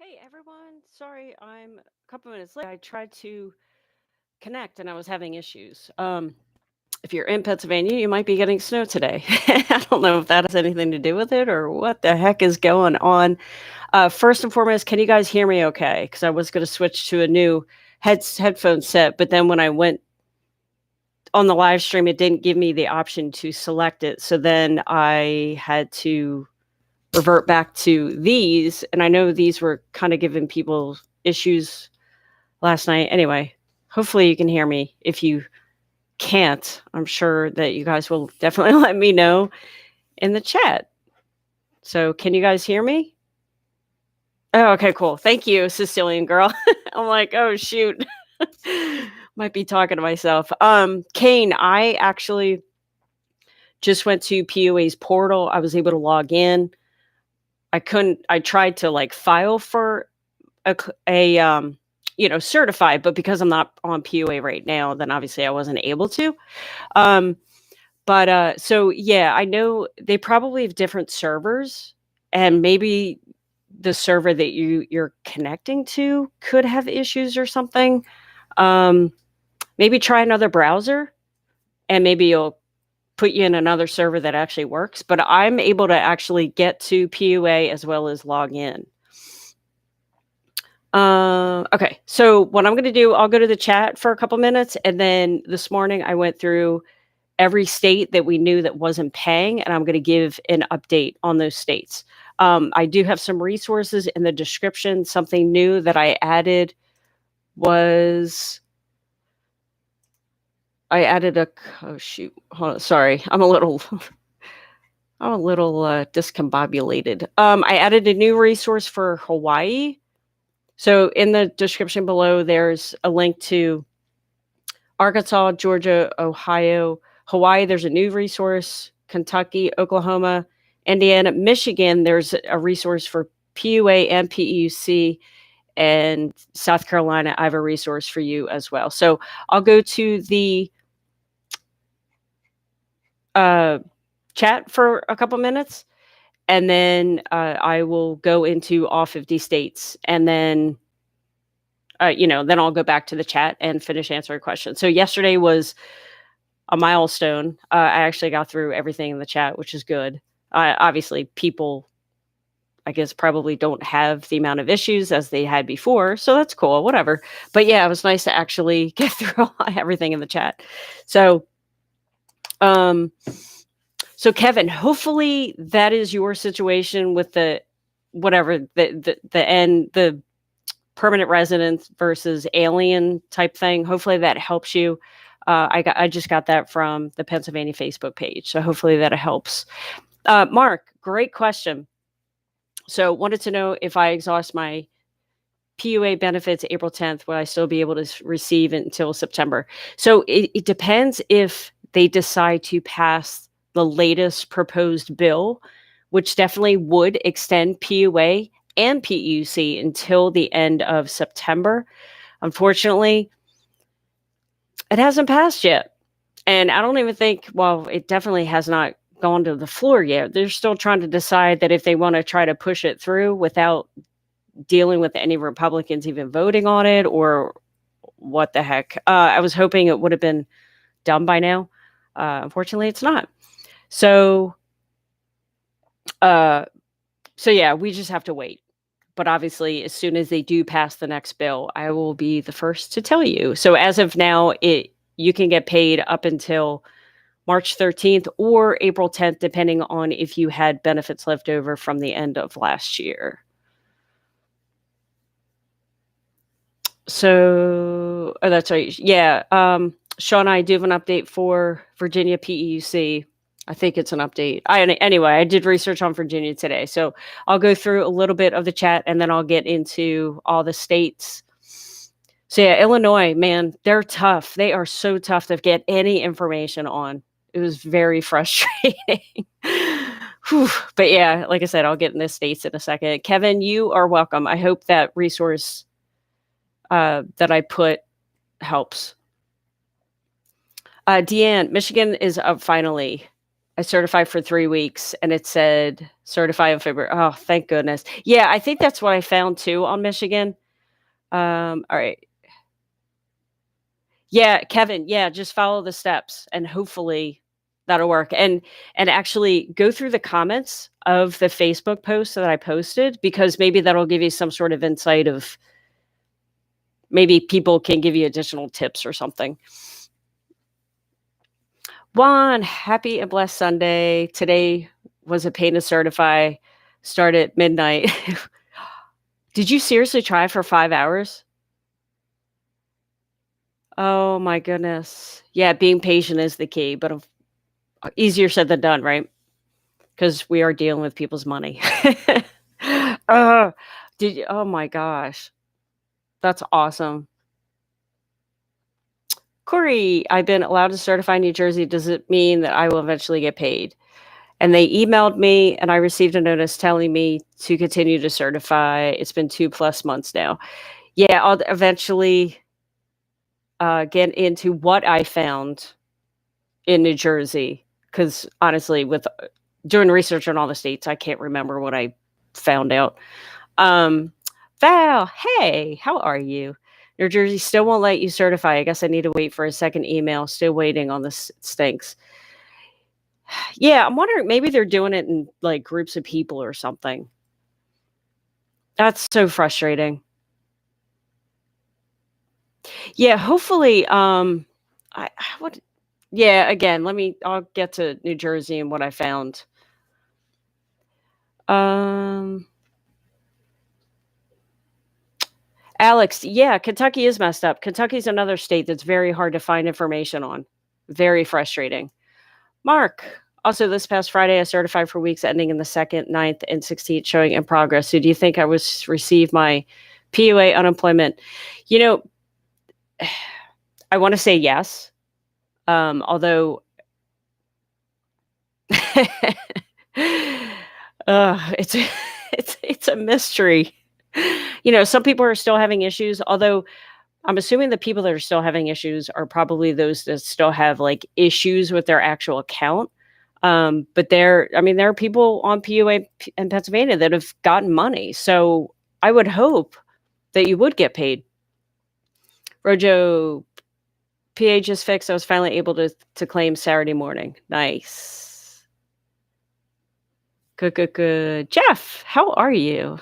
Hey everyone, sorry I'm a couple minutes late. I tried to connect and I was having issues. If you're in Pennsylvania, you might be getting snow today. I don't know if that has anything to do with it or what the heck is going on. First and foremost, can you guys hear me okay? Because I was going to switch to a new headphone set, but then when I went on the live stream, it didn't give me the option to select it. So then I had to revert back to these. And I know these were kind of giving people issues last night. Anyway, hopefully you can hear me. If you can't, I'm sure that you guys will definitely let me know in the chat. So can you guys hear me? Oh, okay, cool. Thank you, Sicilian girl. I'm like, oh shoot. Might be talking to myself. Kane, I actually just went to PUA's portal. I was able to log in. I tried to like file for a certified, but because I'm not on PUA right now, then obviously I wasn't able to. So yeah, I know they probably have different servers, and maybe the server that you're connecting to could have issues or something. Maybe try another browser, and maybe you'll put you in another server that actually works. But I'm able to actually get to PUA as well as log in. Okay, so what I'm going to do, I'll go to the chat for a couple minutes, and then this morning I went through every state that we knew that wasn't paying, and I'm going to give an update on those states. I do have some resources in the description. Something new that I added was oh shoot, hold on, sorry, I'm a little discombobulated. I added a new resource for Hawaii. So in the description below, there's a link to Arkansas, Georgia, Ohio, Hawaii. There's a new resource, Kentucky, Oklahoma, Indiana, Michigan. There's a resource for PUA and PUC, and South Carolina. I have a resource for you as well. So I'll go to the chat for a couple minutes, and then I will go into all 50 states, and then then I'll go back to the chat and finish answering questions. So yesterday was a milestone. I actually got through everything in the chat, which is good. Obviously, people, I guess, probably don't have the amount of issues as they had before, so that's cool. Whatever. But yeah, it was nice to actually get through everything in the chat. So, so Kevin, hopefully that is your situation with the the permanent residence versus alien type thing. Hopefully that helps you. I just got that from the Pennsylvania Facebook page, so hopefully that helps. Mark, great question. So wanted to know if I exhaust my PUA benefits April 10th, will I still be able to receive it until September? So it depends if they decide to pass the latest proposed bill, which definitely would extend PUA and PUC until the end of September. Unfortunately, it hasn't passed yet. And I don't even think, well, it definitely has not gone to the floor yet. They're still trying to decide that if they want to try to push it through without dealing with any Republicans even voting on it, or what the heck. I was hoping it would have been done by now. Unfortunately, it's not. So yeah, we just have to wait. But obviously, as soon as they do pass the next bill, I will be the first to tell you. So as of now, you can get paid up until March 13th or April 10th, depending on if you had benefits left over from the end of last year. So, oh, that's right. Yeah. Sean, I do have an update for Virginia PEUC. I think it's an update. Anyway, I did research on Virginia today. So I'll go through a little bit of the chat, and then I'll get into all the states. So yeah, Illinois, man, they're tough. They are so tough to get any information on. It was very frustrating. But yeah, like I said, I'll get in the states in a second. Kevin, you are welcome. I hope that resource that I put helps. Deanne, Michigan is up finally. I certified for 3 weeks, and it said certify in February. Oh, thank goodness. Yeah, I think that's what I found too on Michigan. All right. Yeah, Kevin, yeah, just follow the steps and hopefully that'll work. And actually go through the comments of the Facebook post that I posted because maybe that'll give you some sort of insight of maybe people can give you additional tips or something. Juan, happy and blessed Sunday. Today was a pain to certify. Start at midnight. Did you seriously try for 5 hours? Oh my goodness. Yeah, being patient is the key, but easier said than done, right? Because we are dealing with people's money. uh, did you, oh my gosh. That's awesome. Corey, I've been allowed to certify in New Jersey. Does it mean that I will eventually get paid? And they emailed me and I received a notice telling me to continue to certify. It's been 2+ months now. Yeah, I'll eventually get into what I found in New Jersey. Because honestly, with doing research on all the states, I can't remember what I found out. Val, hey, how are you? New Jersey still won't let you certify. I guess I need to wait for a second email. Still waiting on this. Stinks. Yeah, I'm wondering maybe they're doing it in like groups of people or something. That's so frustrating. Yeah, hopefully I would yeah, again, I'll get to New Jersey and what I found. Um Alex, yeah, Kentucky is messed up. Kentucky's another state that's very hard to find information on. Very frustrating. Mark, also this past Friday, I certified for weeks ending in the 2nd, 9th, and 16th, showing in progress. So do you think I was receive my PUA unemployment? You know, I want to say yes. Although it's it's a mystery. Some people are still having issues, although I'm assuming the people that are still having issues are probably those that still have like issues with their actual account. But there are people on PUA in Pennsylvania that have gotten money. So I would hope that you would get paid. Rojo, PA just fixed. I was finally able to claim Saturday morning. Nice. Good, good, good. Jeff, how are you?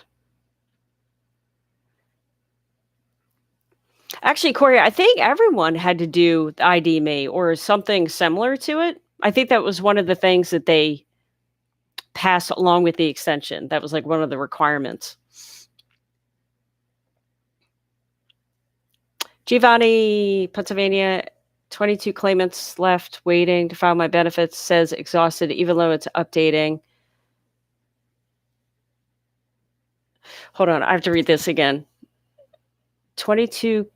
Actually, Corey, I think everyone had to do ID me or something similar to it. I think that was one of the things that they passed along with the extension. That was like one of the requirements. Giovanni, Pennsylvania, 22 claimants left waiting to file my benefits, says exhausted, even though it's updating. Hold on, I have to read this again. 22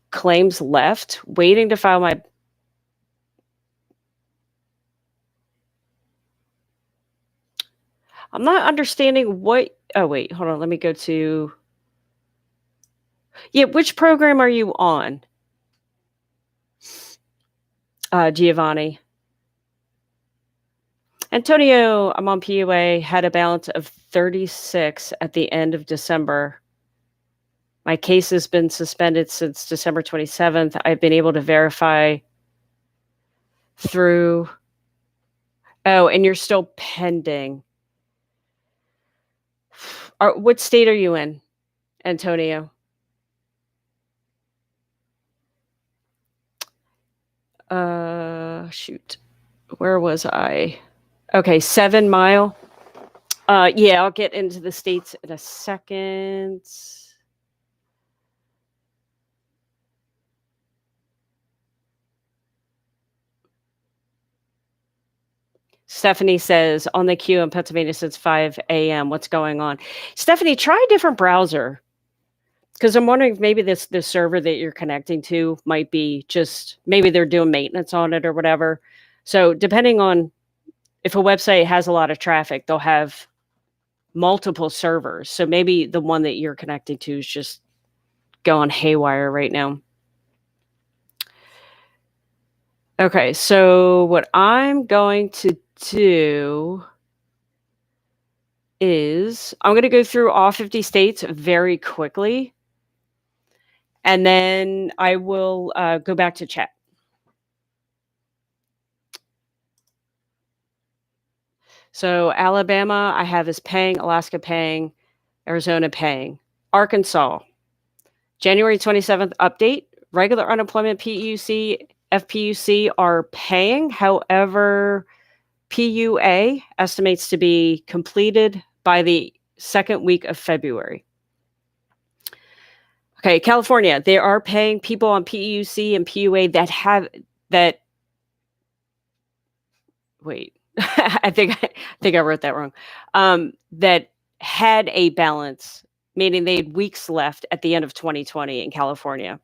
claims left waiting to file my. I'm not understanding what. Oh, wait, hold on. Let me go to. Yeah, which program are you on? Giovanni. Antonio, I'm on PUA, had a balance of 36 at the end of December. My case has been suspended since December 27th. I've been able to verify through. Oh, and you're still pending. What state are you in, Antonio? Shoot. Where was I? Okay, 7 Mile. Yeah, I'll get into the states in a second. Stephanie says, on the queue in Pennsylvania since 5 a.m. What's going on? Stephanie, try a different browser. Because I'm wondering if maybe the server that you're connecting to might be just, maybe they're doing maintenance on it or whatever. So depending on if a website has a lot of traffic, they'll have multiple servers. So maybe the one that you're connecting to is just going haywire right now. Okay, so what I'm going to do is I'm going to go through all 50 states very quickly, and then I will go back to chat. So Alabama, I have is paying, Alaska paying, Arizona paying. Arkansas, January 27th update, regular unemployment PUC, FPUC are paying. However, PUA estimates to be completed by the second week of February. Okay, California, they are paying people on PUC and PUA that wait, I think I wrote that wrong. That had a balance, meaning they had weeks left at the end of 2020 in California.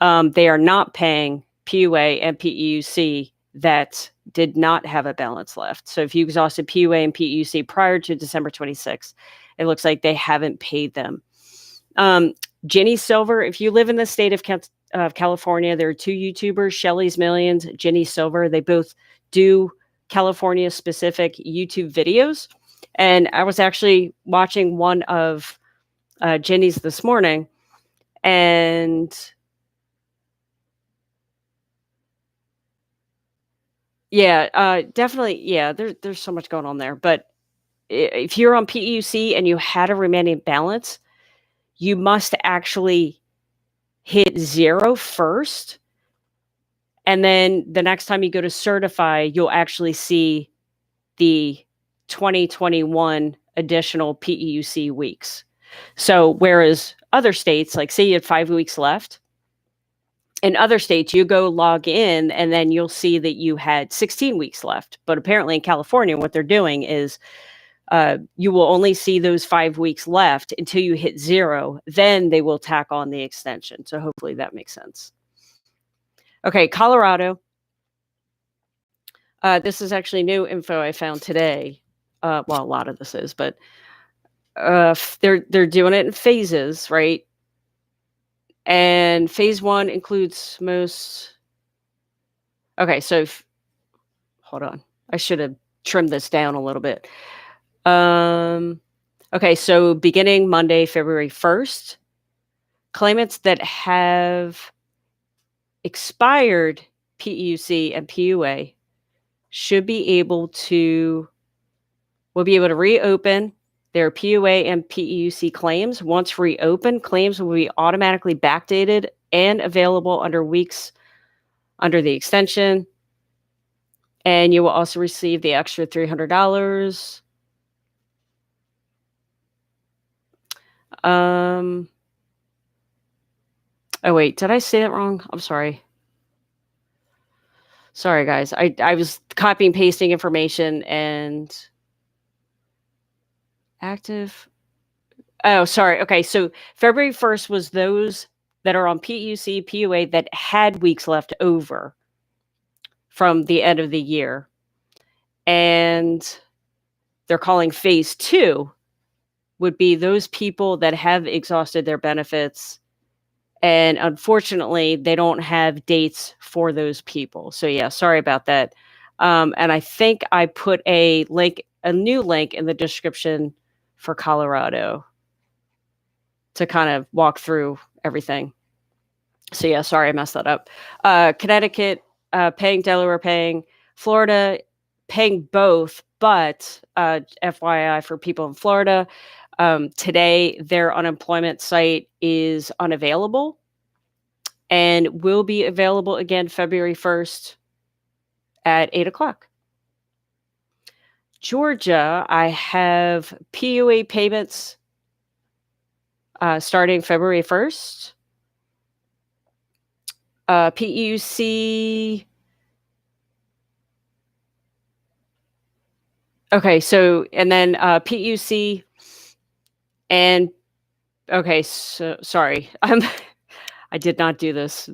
They are not paying PUA and PEUC that did not have a balance left. So if you exhausted PUA and PEUC prior to December 26th, it looks like they haven't paid them. Jenny Silver, if you live in the state of California, there are two YouTubers, Shelly's Millions, Jenny Silver. They both do California specific YouTube videos. And I was actually watching one of Jenny's this morning, and yeah, definitely. Yeah, there's so much going on there. But if you're on PEUC and you had a remaining balance, you must actually hit 0 first. And then the next time you go to certify, you'll actually see the 2021 additional PEUC weeks. So whereas other states, like say you had 5 weeks left, in other states, you go log in and then you'll see that you had 16 weeks left. But apparently in California, what they're doing is you will only see those 5 weeks left until you hit 0. Then they will tack on the extension. So hopefully that makes sense. Okay, Colorado. This is actually new info I found today. Well, a lot of this is, but they're doing it in phases, right? And phase 1 includes most. Okay, so hold on. I should have trimmed this down a little bit. Okay, so beginning Monday, February 1st, claimants that have expired PEUC and PUA will be able to reopen their PUA and PEUC claims. Once reopened, claims will be automatically backdated and available under the extension. And you will also receive the extra $300. Oh wait, did I say that wrong? I'm sorry. Sorry, guys. I was copying, pasting information and active. Oh, sorry. Okay, so February 1st was those that are on PUC, PUA that had weeks left over from the end of the year. And they're calling phase 2 would be those people that have exhausted their benefits. And unfortunately, they don't have dates for those people. So yeah, sorry about that. And I think I put a new link in the description for Colorado to kind of walk through everything. So yeah, sorry I messed that up. Connecticut paying, Delaware paying, Florida paying both, but FYI for people in Florida, today their unemployment site is unavailable and will be available again February 1st at 8:00. Georgia, I have PUA payments starting February 1st. PEUC. Okay, so, and then PEUC and, okay, so sorry. I did not do this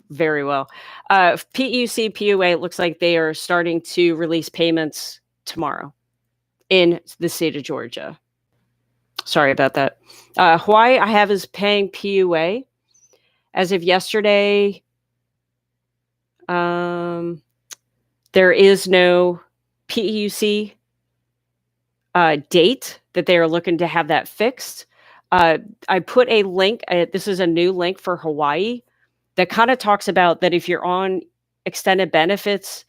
very well. PEUC, PUA, it looks like they are starting to release payments tomorrow in the state of Georgia. Sorry about that. Hawaii, I have is paying PUA. As of yesterday, there is no PUC date that they are looking to have that fixed. I put a link. This is a new link for Hawaii that kind of talks about that if you're on extended benefits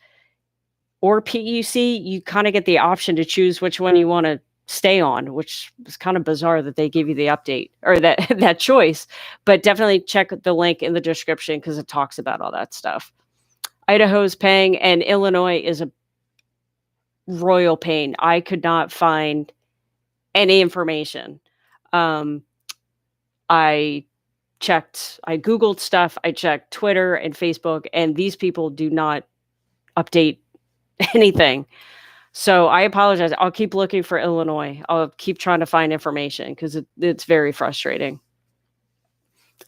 or PUC, you kind of get the option to choose which one you want to stay on, which is kind of bizarre that they give you the update or that that choice. But definitely check the link in the description because it talks about all that stuff. Idaho's paying, and Illinois is a royal pain. I could not find any information. I Googled stuff, I checked Twitter and Facebook, and these people do not update anything. So I apologize. I'll keep looking for Illinois. I'll keep trying to find information because it's very frustrating.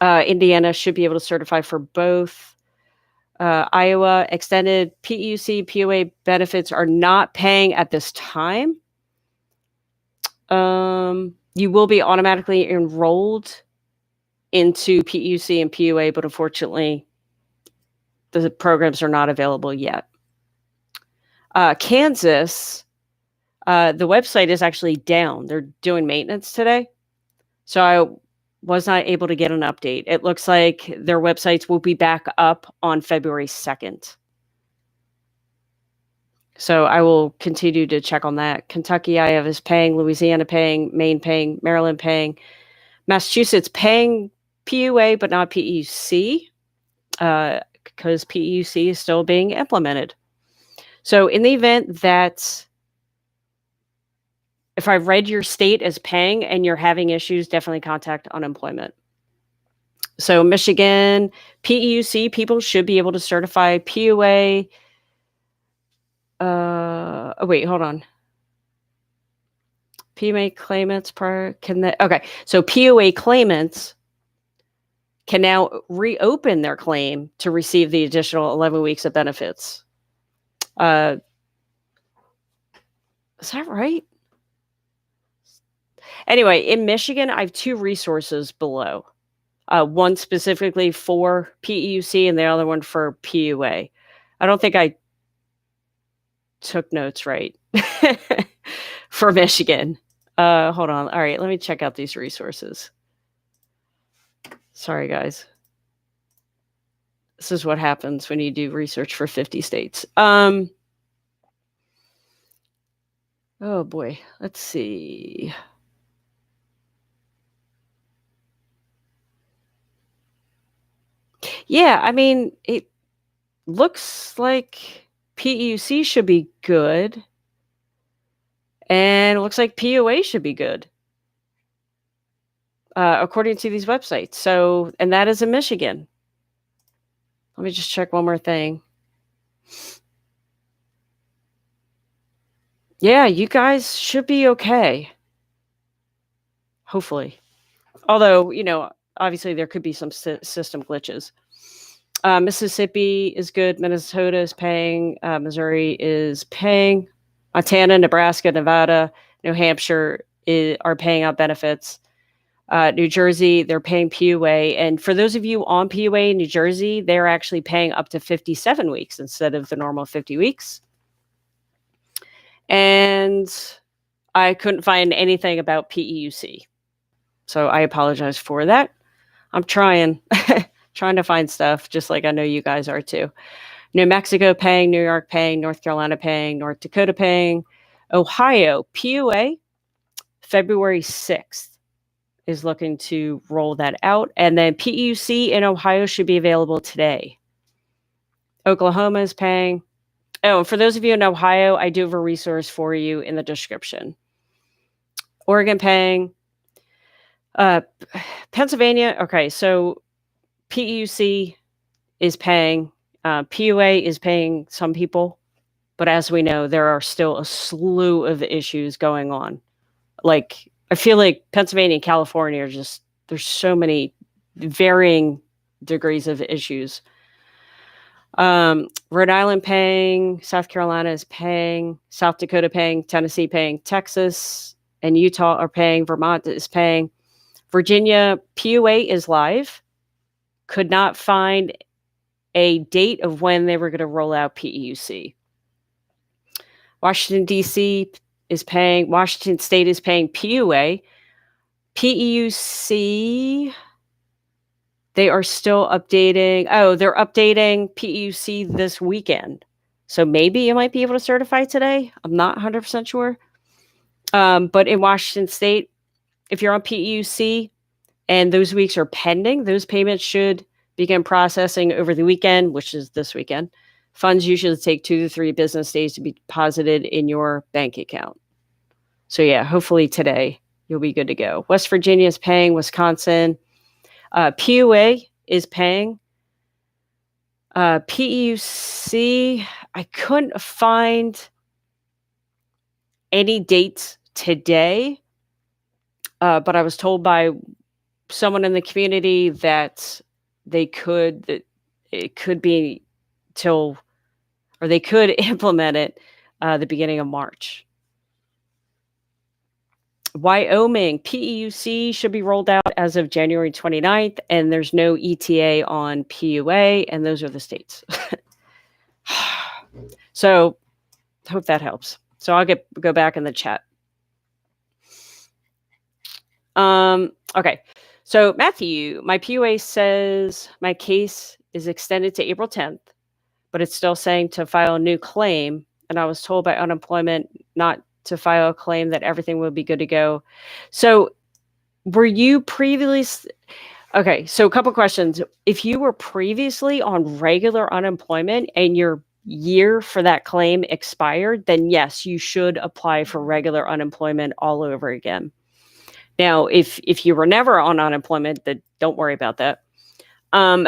Indiana should be able to certify for both. Iowa extended PUC, PUA benefits are not paying at this time. You will be automatically enrolled into PUC and PUA, but unfortunately, the programs are not available yet. Kansas, the website is actually down. They're doing maintenance today. So I was not able to get an update. It looks like their websites will be back up on February 2nd. So I will continue to check on that. Kentucky, I have is paying, Louisiana paying, Maine paying, Maryland paying, Massachusetts paying PUA, but not PUC, because PUC is still being implemented. So in the event that if I've read your state as paying and you're having issues, definitely contact unemployment. So Michigan, PUC people should be able to certify. PUA. Wait, hold on. PUA claimants so PUA claimants can now reopen their claim to receive the additional 11 weeks of benefits. Is that right? Anyway, in Michigan, I have two resources below. One specifically for PUC and the other one for PUA. I don't think I took notes right for Michigan. Hold on. All right, let me check out these resources. Sorry, guys. This is what happens when you do research for 50 states. Oh boy, let's see. Yeah, I mean, it looks like PUC should be good. And it looks like PUA should be good. According to these websites. So, and that is in Michigan. Let me just check one more thing. Yeah, you guys should be okay. Hopefully. Although, obviously there could be some system glitches. Mississippi is good. Minnesota is paying. Missouri is paying. Montana, Nebraska, Nevada, New Hampshire are paying out benefits. New Jersey, they're paying PUA. And for those of you on PUA in New Jersey, they're actually paying up to 57 weeks instead of the normal 50 weeks. And I couldn't find anything about PEUC. So I apologize for that. I'm trying to find stuff, just like I know you guys are too. New Mexico paying, New York paying, North Carolina paying, North Dakota paying, Ohio, PUA, February 6th is looking to roll that out. And then PUC in Ohio should be available today. Oklahoma is paying. Oh, and for those of you in Ohio, I do have a resource for you in the description. Oregon paying. Pennsylvania, okay, so PUC is paying. PUA is paying some people. But as we know, there are still a slew of issues going on. Like, I feel like Pennsylvania and California are just, there's so many varying degrees of issues. Rhode Island paying, South Carolina is paying, South Dakota paying, Tennessee paying, Texas and Utah are paying, Vermont is paying. Virginia, PUA is live. Could not find a date of when they were going to roll out PEUC. Washington, D.C. is paying, Washington State is paying PUA. PEUC, they are still updating. Oh, they're updating PEUC this weekend. So maybe you might be able to certify today. I'm not 100% sure. But in Washington State, if you're on PEUC and those weeks are pending, those payments should begin processing over the weekend, which is this weekend. Funds usually take 2 to 3 business days to be deposited in your bank account. So yeah, hopefully today you'll be good to go. West Virginia is paying. Wisconsin. PUA is paying. PEUC, I couldn't find any dates today, but I was told by someone in the community that it could be till, or they could implement it the beginning of March. Wyoming, PEUC should be rolled out as of January 29th, and there's no ETA on PUA, and those are the states. So, hope that helps. So I'll go back in the chat. Okay. So Matthew, my PUA says my case is extended to April 10th, but it's still saying to file a new claim. And I was told by unemployment not to file a claim, that everything will be good to go. So were you previously, okay, so a couple questions. If you were previously on regular unemployment and your year for that claim expired, then yes, you should apply for regular unemployment all over again. Now, if you were never on unemployment, then don't worry about that. And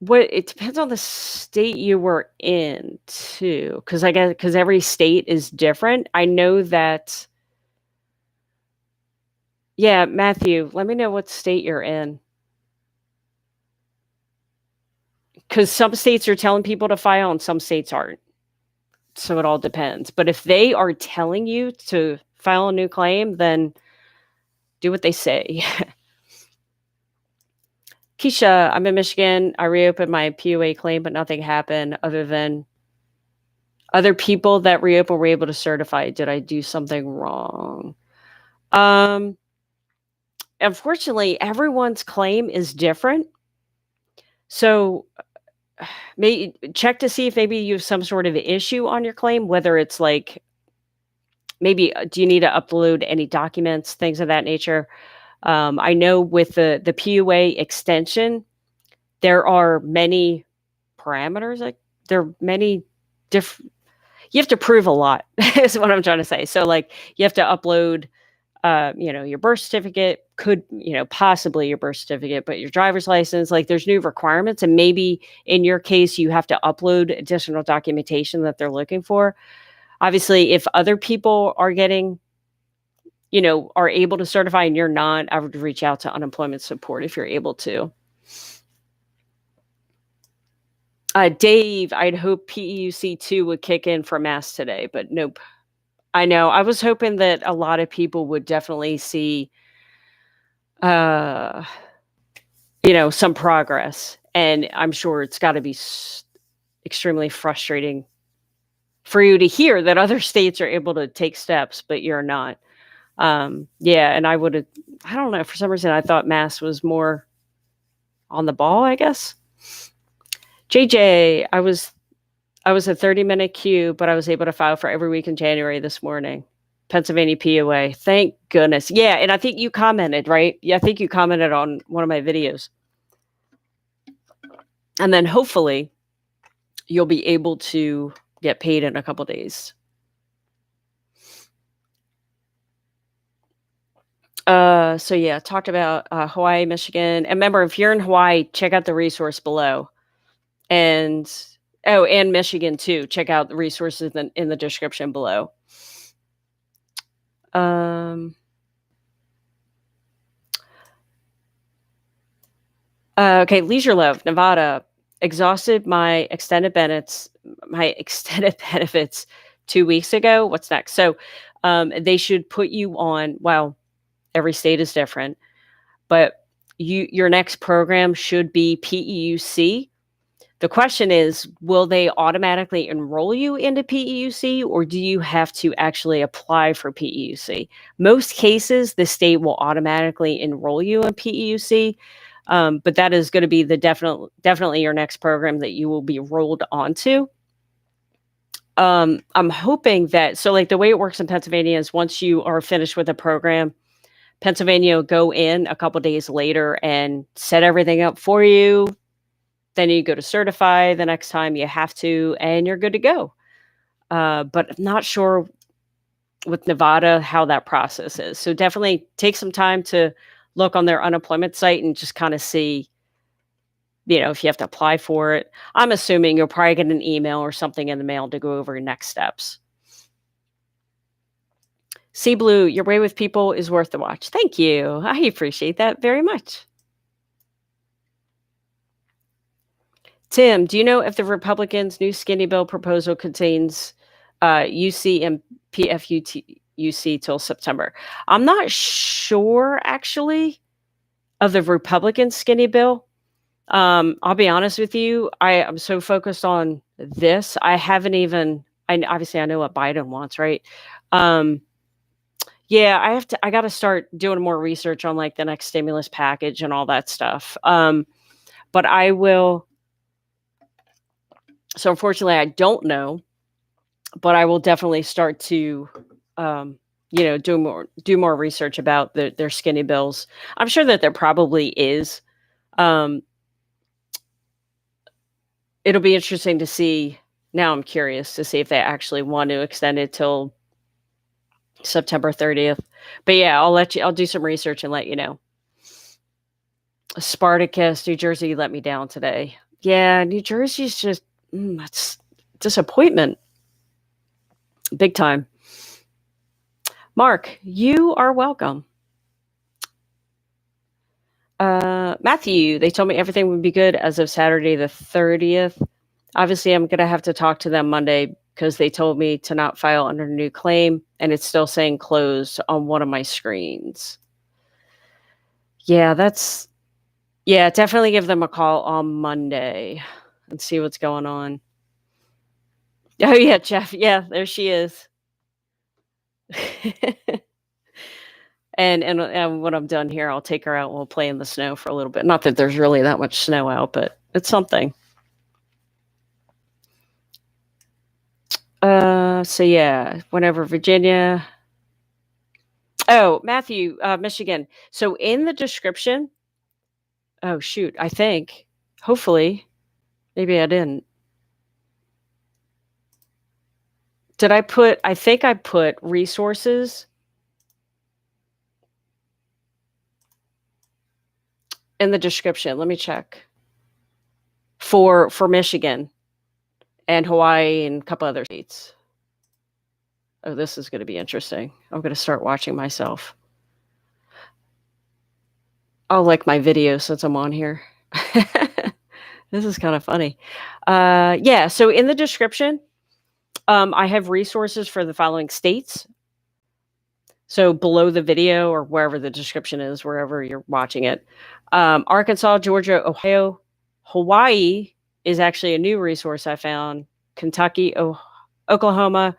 it depends on the state you were in too, because I guess because every state is different. I know that. Yeah, Matthew, let me know what state you're in, because some states are telling people to file and some states aren't. So it all depends. But if they are telling you to file a new claim, then do what they say. Keisha, I'm in Michigan. I reopened my PUA claim, but nothing happened other than other people that reopened were able to certify. Did I do something wrong? Unfortunately, everyone's claim is different. So check to see if maybe you have some sort of issue on your claim, whether it's like, maybe do you need to upload any documents, things of that nature. I know with the PUA extension, there are many parameters. Like there are many different. You have to prove a lot. Is what I'm trying to say. So like you have to upload, your birth certificate. Could possibly your birth certificate, but your driver's license. Like there's new requirements, and maybe in your case you have to upload additional documentation that they're looking for. Obviously, if other people are getting are able to certify and you're not, I would reach out to unemployment support if you're able to. Dave, I'd hope PEUC 2 would kick in for mass today, but nope. I know. I was hoping that a lot of people would definitely see, some progress. And I'm sure it's got to be extremely frustrating for you to hear that other states are able to take steps, but you're not. Yeah, and I don't know, for some reason I thought Mass was more on the ball, I guess. JJ, I was a 30-minute queue, but I was able to file for every week in January this morning. Pennsylvania PUA. Thank goodness. Yeah, and I think you commented, right? Yeah, I think you commented on one of my videos. And then hopefully you'll be able to get paid in a couple days. So yeah, talked about Hawaii, Michigan. And remember, if you're in Hawaii, check out the resource below. And Michigan too. Check out the resources in the description below. Okay, Leisure Love, Nevada. Exhausted my extended benefits 2 weeks ago. What's next? So they should put you on, well, every state is different, but your next program should be PEUC. The question is, will they automatically enroll you into PEUC, or do you have to actually apply for PEUC? Most cases, the state will automatically enroll you in PEUC, but that is going to be the definitely your next program that you will be rolled onto. I'm hoping that, so like the way it works in Pennsylvania is once you are finished with a program, Pennsylvania will go in a couple days later and set everything up for you. Then you go to certify the next time you have to, and you're good to go. But I'm not sure with Nevada how that process is. So definitely take some time to look on their unemployment site and just kind of see, if you have to apply for it. I'm assuming you'll probably get an email or something in the mail to go over your next steps. Sea Blue, Your Way with People is worth the watch. Thank you. I appreciate that very much. Tim, do you know if the Republicans' new skinny bill proposal contains UC and PFUC till September? I'm not sure, actually, of the Republican skinny bill. I'll be honest with you. I'm so focused on this. I haven't even, obviously I know what Biden wants, right? Yeah, I got to start doing more research on like the next stimulus package and all that stuff. But I will. So unfortunately, I don't know, but I will definitely start to, do more research about their skinny bills. I'm sure that there probably is. It'll be interesting to see. Now I'm curious to see if they actually want to extend it till September 30th. But yeah, I'll do some research and let you know. Spartacus, New Jersey let me down today. Yeah, New Jersey's just, that's disappointment. Big time. Mark, you are welcome. Matthew, they told me everything would be good as of Saturday the 30th. Obviously, I'm going to have to talk to them Monday because they told me to not file under a new claim, and it's still saying closed on one of my screens. Yeah, definitely give them a call on Monday and see what's going on. Oh, yeah, Jeff. Yeah, there she is. And when I'm done here, I'll take her out and we'll play in the snow for a little bit. Not that there's really that much snow out, but it's something. So yeah, whenever Virginia. Oh, Matthew, Michigan. So in the description, oh shoot, I think, hopefully, maybe I didn't. I think I put resources in the description. Let me check. For Michigan and Hawaii and a couple other states. Oh, this is going to be interesting. I'm going to start watching myself. I'll like my video since I'm on here. This is kind of funny. Yeah, so in the description, I have resources for the following states. So below the video or wherever the description is, wherever you're watching it. Arkansas, Georgia, Ohio, Hawaii is actually a new resource I found. Kentucky, Oklahoma,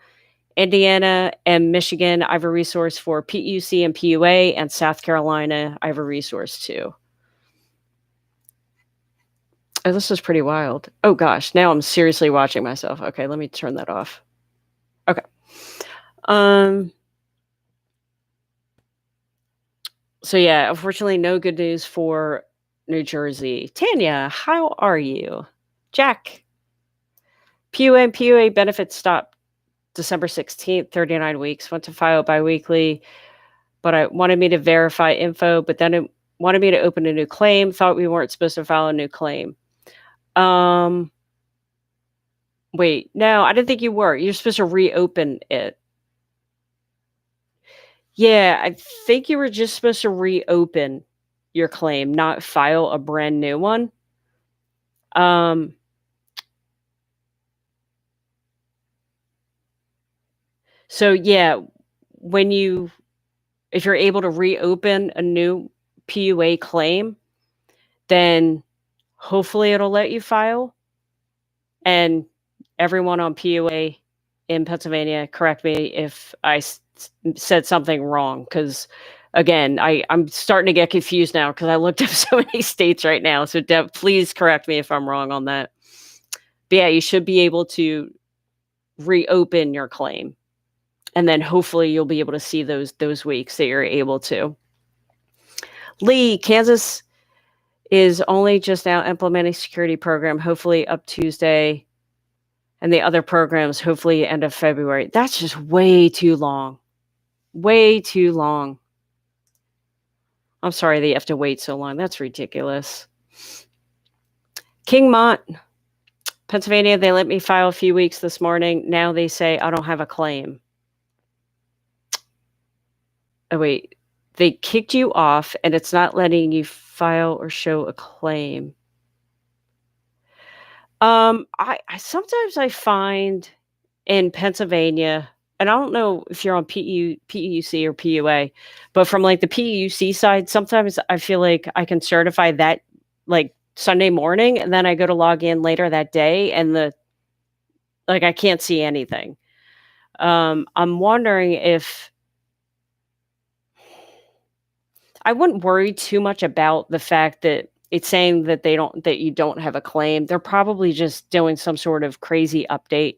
Indiana, and Michigan, I have a resource for PUC and PUA, and South Carolina, I have a resource too. Oh, this is pretty wild. Oh gosh, now I'm seriously watching myself. Okay, let me turn that off. Okay. So yeah, unfortunately, no good news for New Jersey. Tanya, how are you? Jack, PUA and PUA benefits stopped December 16th, 39 weeks. Went to file biweekly, but I wanted me to verify info, but then it wanted me to open a new claim. Thought we weren't supposed to file a new claim. Wait, no, I didn't think you were. You're supposed to reopen it. Yeah, I think you were just supposed to reopen your claim, not file a brand new one. So yeah, if you're able to reopen a new PUA claim, then hopefully it'll let you file. And everyone on PUA in Pennsylvania, correct me if I said something wrong, because again, I'm starting to get confused now because I looked up so many states right now. So please correct me if I'm wrong on that. But yeah, you should be able to reopen your claim, and then hopefully you'll be able to see those weeks that you're able to. Lee, Kansas is only just now implementing security program, hopefully up Tuesday, and the other programs hopefully end of February. That's just way too long. Way too long. I'm sorry that you have to wait so long. That's ridiculous. Kingmont, Pennsylvania, they let me file a few weeks this morning. Now they say I don't have a claim. Oh, wait. They kicked you off and it's not letting you file or show a claim. I sometimes I find in Pennsylvania, and I don't know if you're on PUC or PUA, but from like the PUC side, sometimes I feel like I can certify that like Sunday morning, and then I go to log in later that day, and I can't see anything. I'm wondering if I wouldn't worry too much about the fact that it's saying that you don't have a claim. They're probably just doing some sort of crazy update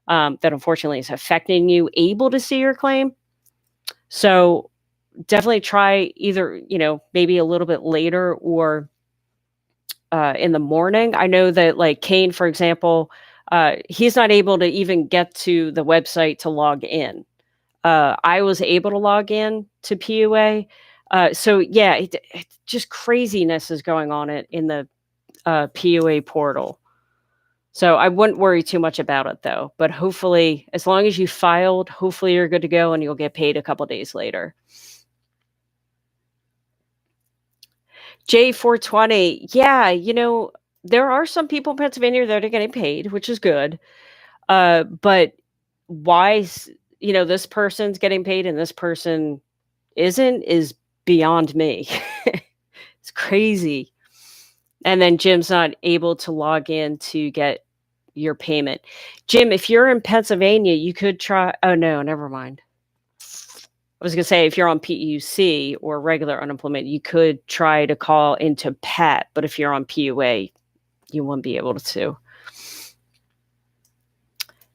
that unfortunately is affecting you able to see your claim. So definitely try either, maybe a little bit later or in the morning. I know that like Kane, for example, he's not able to even get to the website to log in. I was able to log in to PUA. So yeah, it just craziness is going on in the PUA portal. So I wouldn't worry too much about it though. But hopefully, as long as you filed, hopefully you're good to go and you'll get paid a couple days later. J420, yeah, there are some people in Pennsylvania that are getting paid, which is good. But why, this person's getting paid and this person isn't is beyond me. It's crazy. And then Jim's not able to log in to get your payment. Jim, if you're in Pennsylvania, you could try. Oh, no, never mind. I was going to say, if you're on PUC or regular unemployment, you could try to call into PAT. But if you're on PUA, you won't be able to.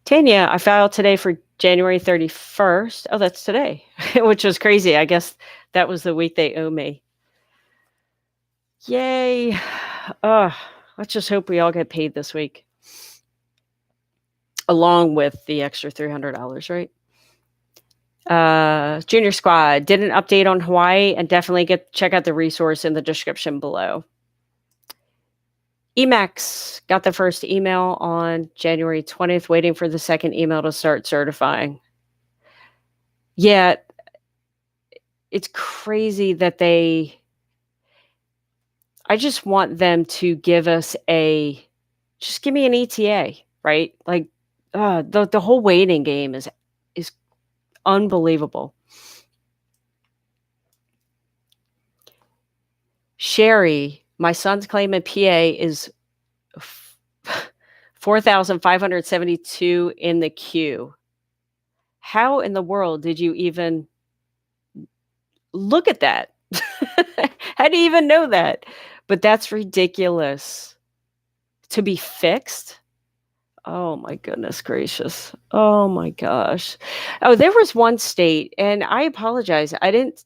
Tanya, I filed today for January 31st. Oh, that's today, which was crazy. I guess that was the week they owe me. Yay. Let's just hope we all get paid this week. Along with the extra $300, right? Junior Squad did an update on Hawaii, and definitely check out the resource in the description below. Emacs got the first email on January 20th, waiting for the second email to start certifying. Yeah, it's crazy that I just want them to give us just give me an ETA, right? Like, the whole waiting game is unbelievable. Sherry, my son's claim in PA is 4,572 in the queue. How in the world did you even look at that? How do you even know that? But that's ridiculous. To be fixed? Oh my goodness gracious. Oh my gosh. Oh, there was one state, and I apologize. I didn't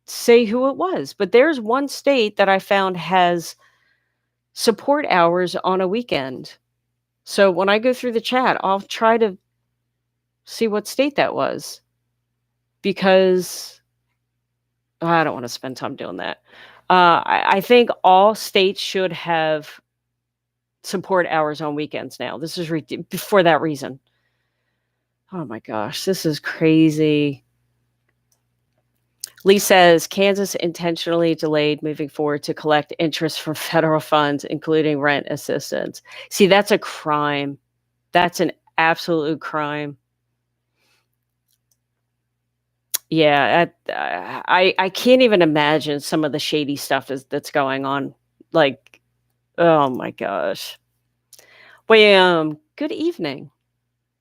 say who it was, but there's one state that I found has support hours on a weekend. So when I go through the chat, I'll try to see what state that was, because I don't want to spend time doing that. I think all states should have support hours on weekends now. This is for that reason. Oh my gosh, this is crazy. Lee says Kansas intentionally delayed moving forward to collect interest from federal funds, including rent assistance. See, that's a crime. That's an absolute crime. Yeah, I can't even imagine some of the shady stuff that's going on. Like, oh my gosh. Well, good evening.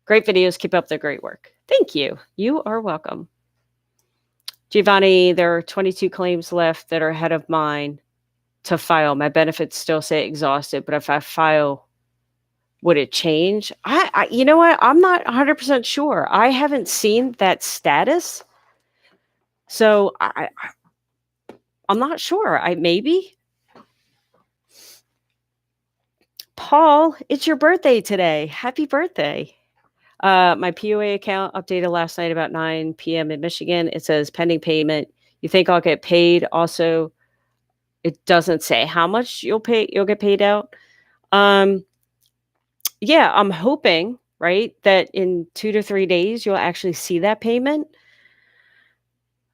Great videos. Keep up the great work. Thank you. You are welcome. Giovanni, there are 22 claims left that are ahead of mine to file. My benefits still say exhausted, but if I file, would it change? You know what? I'm not 100% sure. I haven't seen that status. So I'm not sure. Maybe. Paul, it's your birthday today. Happy birthday. My PUA account updated last night about 9 p.m. in Michigan. It says pending payment. You think I'll get paid? Also, it doesn't say how much you'll get paid out. Yeah, I'm hoping, right, that in 2 to 3 days you'll actually see that payment.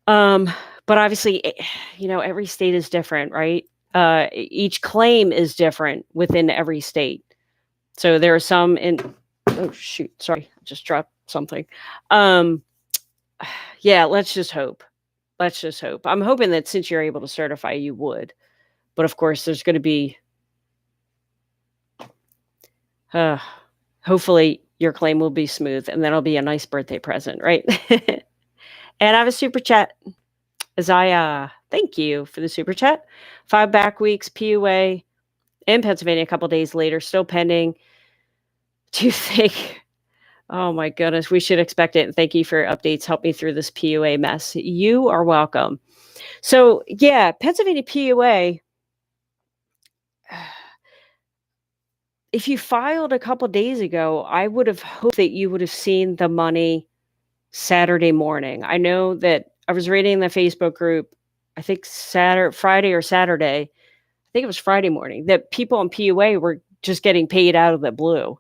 But obviously, every state is different, right? Each claim is different within every state. So there are some oh shoot, sorry, I just dropped something. Yeah, let's just hope. I'm hoping that since you're able to certify, you would. But of course, there's going to be hopefully your claim will be smooth, and that'll be a nice birthday present, right? And I have a super chat. Isaiah, thank you for the super chat. 5 back weeks, PUA in Pennsylvania a couple days later, still pending. Do you think? Oh my goodness, we should expect it. And thank you for your updates. Help me through this PUA mess. You are welcome. So yeah, Pennsylvania PUA. If you filed a couple days ago, I would have hoped that you would have seen the money Saturday morning. I know that I was reading in the Facebook group, I think Friday or Saturday, I think it was Friday morning, that people on PUA were just getting paid out of the blue.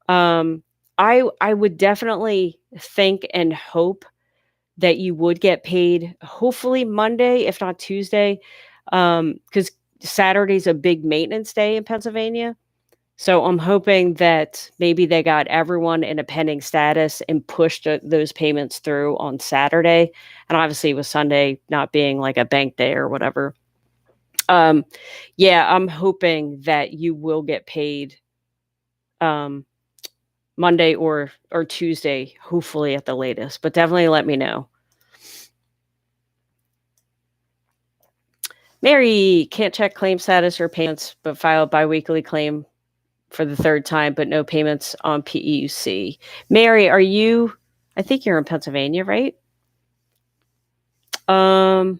I would definitely think and hope that you would get paid, hopefully Monday, if not Tuesday, because Saturday's a big maintenance day in Pennsylvania. So I'm hoping that maybe they got everyone in a pending status and pushed those payments through on Saturday. And obviously with Sunday not being like a bank day or whatever. Yeah, I'm hoping that you will get paid Monday or Tuesday, hopefully at the latest, but definitely let me know. Mary can't check claim status or payments, but file biweekly claim for the third time, but no payments on PEUC. Mary, I think you're in Pennsylvania, right? Yeah,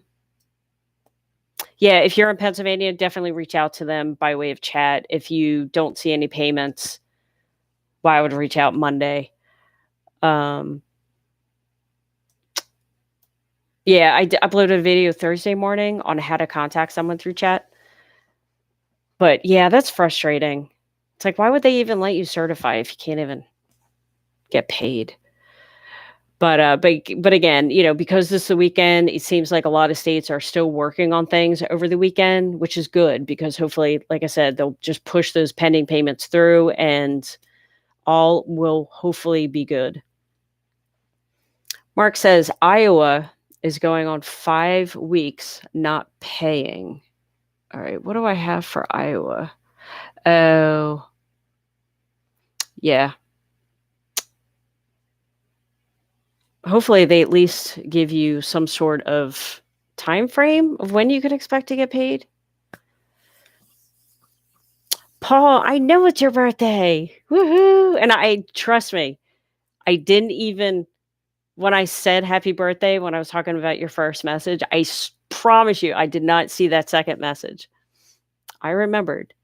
if you're in Pennsylvania, definitely reach out to them by way of chat. If you don't see any payments, well, I would reach out Monday. Yeah, I uploaded a video Thursday morning on how to contact someone through chat. But yeah, that's frustrating. It's like, why would they even let you certify if you can't even get paid? But again, because this is the weekend, it seems like a lot of states are still working on things over the weekend, which is good because hopefully, like I said, they'll just push those pending payments through and all will hopefully be good. Mark says Iowa is going on 5 weeks not paying. All right, what do I have for Iowa? Oh, yeah. Hopefully they at least give you some sort of time frame of when you can expect to get paid. Paul, I know it's your birthday. Woohoo. And trust me, I didn't even, when I said happy birthday, when I was talking about your first message, I promise you, I did not see that second message. I remembered.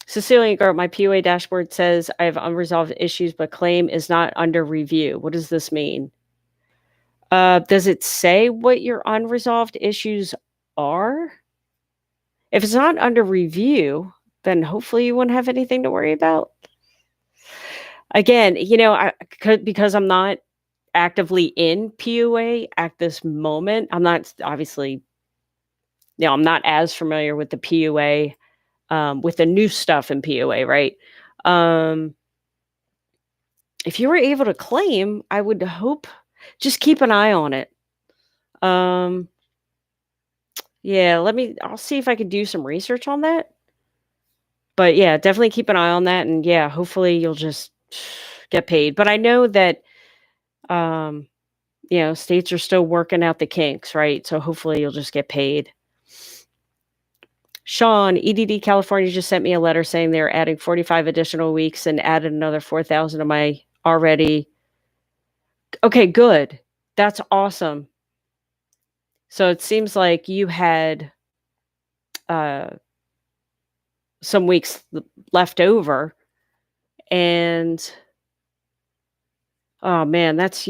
Cecilia Gart, my PUA dashboard says I have unresolved issues, but claim is not under review. What does this mean? Does it say what your unresolved issues are? If it's not under review, then hopefully you won't have anything to worry about. Again, because I'm not actively in PUA at this moment, I'm not obviously, I'm not as familiar with the PUA, with the new stuff in PUA, right? If you were able to claim, I would hope just keep an eye on it. Yeah, I'll see if I could do some research on that. But yeah, definitely keep an eye on that, and yeah, hopefully you'll just get paid. But I know that um, states are still working out the kinks, right? So hopefully you'll just get paid. Sean, EDD California just sent me a letter saying they're adding 45 additional weeks and added another 4,000 to my already. Okay, good. That's awesome. So it seems like you had uh, some weeks left over, and oh man, that's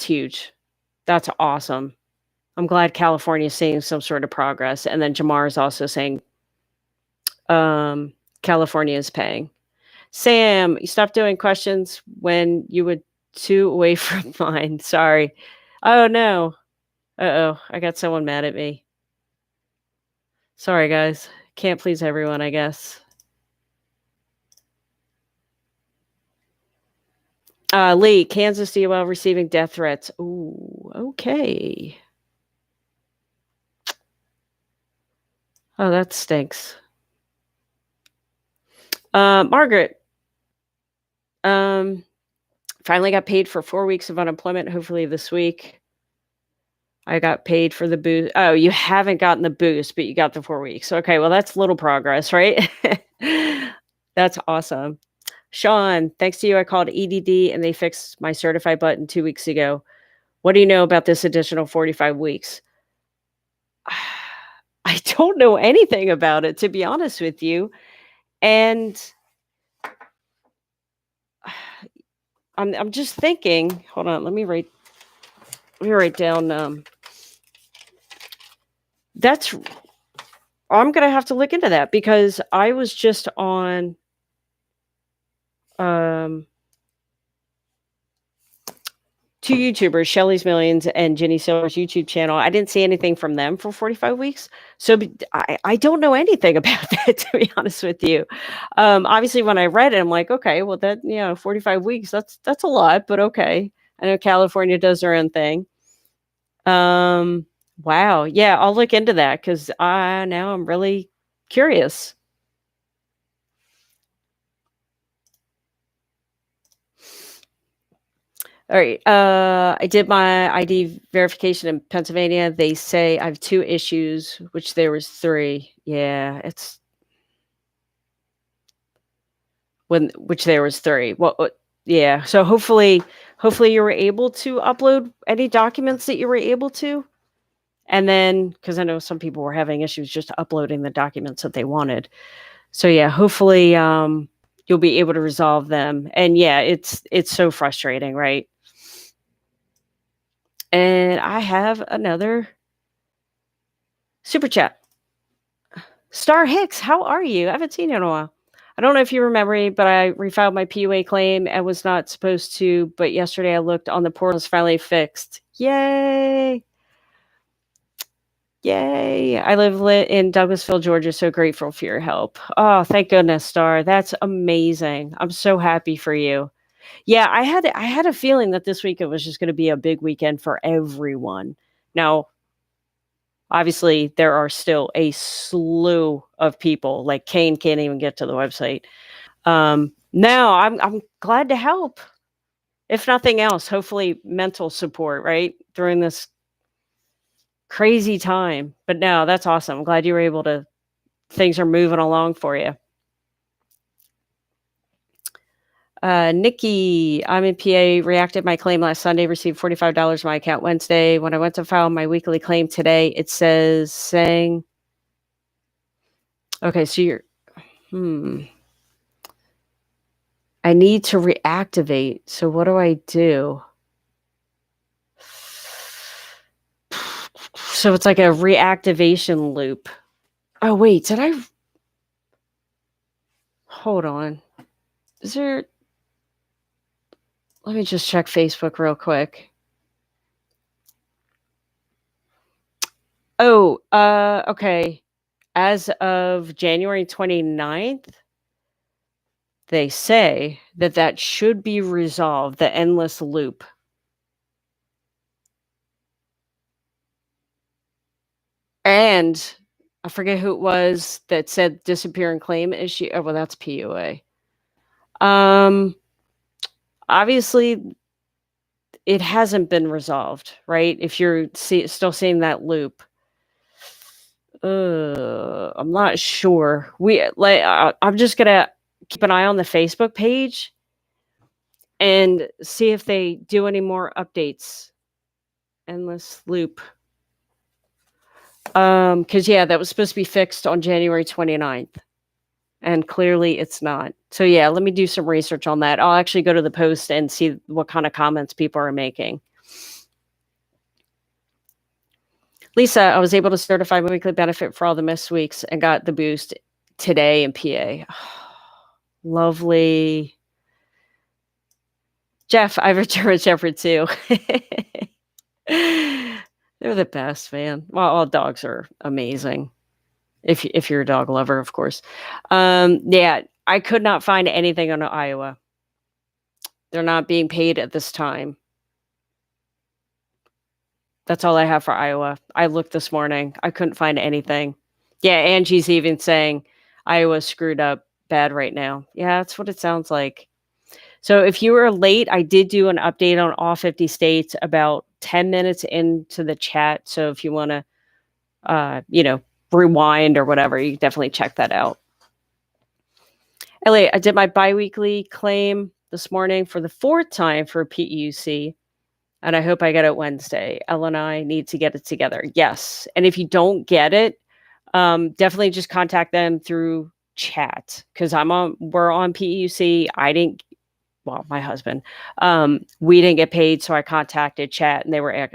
huge. That's awesome. I'm glad California is seeing some sort of progress, and then Jamar is also saying California is paying. Sam, you stopped doing questions when you would 2 away from mine. Sorry. Oh, no. Uh-oh, I got someone mad at me. Sorry, guys. Can't please everyone, I guess. Lee, Kansas DOL receiving death threats. Ooh, okay. Oh, that stinks. Margaret, finally got paid for 4 weeks of unemployment, hopefully this week. I got paid for the boost. Oh, you haven't gotten the boost, but you got the 4 weeks. Okay, well, that's little progress, right? That's awesome. Sean, thanks to you, I called EDD and they fixed my certify button 2 weeks ago. What do you know about this additional 45 weeks? I don't know anything about it, to be honest with you. And I'm just thinking, hold on, let me write down that's I'm gonna have to look into that because I was just on two YouTubers, Shelly's Millions and Jenny Silver's YouTube channel. I didn't see anything from them for 45 weeks. So I don't know anything about that, to be honest with you. Obviously, when I read it, I'm like, okay, well, 45 weeks, that's a lot, but okay. I know California does their own thing. Wow. Yeah, I'll look into that because now I'm really curious. All right. I did my ID verification in Pennsylvania. They say I have 2 issues, which there was 3. Yeah, which there was 3. What yeah. So hopefully you were able to upload any documents that you were able to. And then because I know some people were having issues just uploading the documents that they wanted. So yeah, hopefully you'll be able to resolve them. And yeah, it's so frustrating, right? And I have another super chat. Star Hicks, how are you? I haven't seen you in a while. I don't know if you remember me, but I refiled my PUA claim. I was not supposed to, but yesterday I looked on the portal. It's finally fixed. Yay! Yay! I live in Douglasville, Georgia. So grateful for your help. Oh, thank goodness, Star. That's amazing. I'm so happy for you. Yeah, I had a feeling that this weekend was just going to be a big weekend for everyone. Now, obviously, there are still a slew of people. Like Kane can't even get to the website. No, I'm glad to help. If nothing else, hopefully mental support, right? During this crazy time. But no, that's awesome. I'm glad you were able to things are moving along for you. Nikki, I'm in PA, reacted my claim last Sunday, received $45 in my account Wednesday. When I went to file my weekly claim today, it saying, okay, so you're, I need to reactivate. So what do I do? So it's like a reactivation loop. Oh, wait, did I? Hold on. Is there? Let me just check Facebook real quick. Oh, okay. As of January 29th, they say that should be resolved, the endless loop. And I forget who it was that said disappearing claim issue. Oh, well, that's PUA. Um, Obviously, it hasn't been resolved, right? If you're still seeing that loop, I'm not sure. I'm just gonna keep an eye on the Facebook page and see if they do any more updates. Endless loop. Because yeah, that was supposed to be fixed on January 29th. And clearly it's not. So yeah, let me do some research on that. I'll actually go to the post and see what kind of comments people are making. Lisa, I was able to certify my weekly benefit for all the missed weeks and got the boost today in PA. Lovely. Jeff, I returned Shepherd too. They're the best, man. Well, all dogs are amazing. If you're a dog lover, of course. Yeah, I could not find anything on Iowa. They're not being paid at this time. That's all I have for Iowa. I looked this morning. I couldn't find anything. Yeah, Angie's even saying Iowa's screwed up bad right now. Yeah, that's what it sounds like. So if you were late, I did do an update on all 50 states about 10 minutes into the chat. So if you want to, rewind or whatever, you definitely check that out. Elliot, I did my biweekly claim this morning for the 4th time for PEUC, and I hope I get it Wednesday. Elle and I need to get it together. Yes. And if you don't get it, definitely just contact them through chat because we're on PEUC. My husband, we didn't get paid. So I contacted chat and they were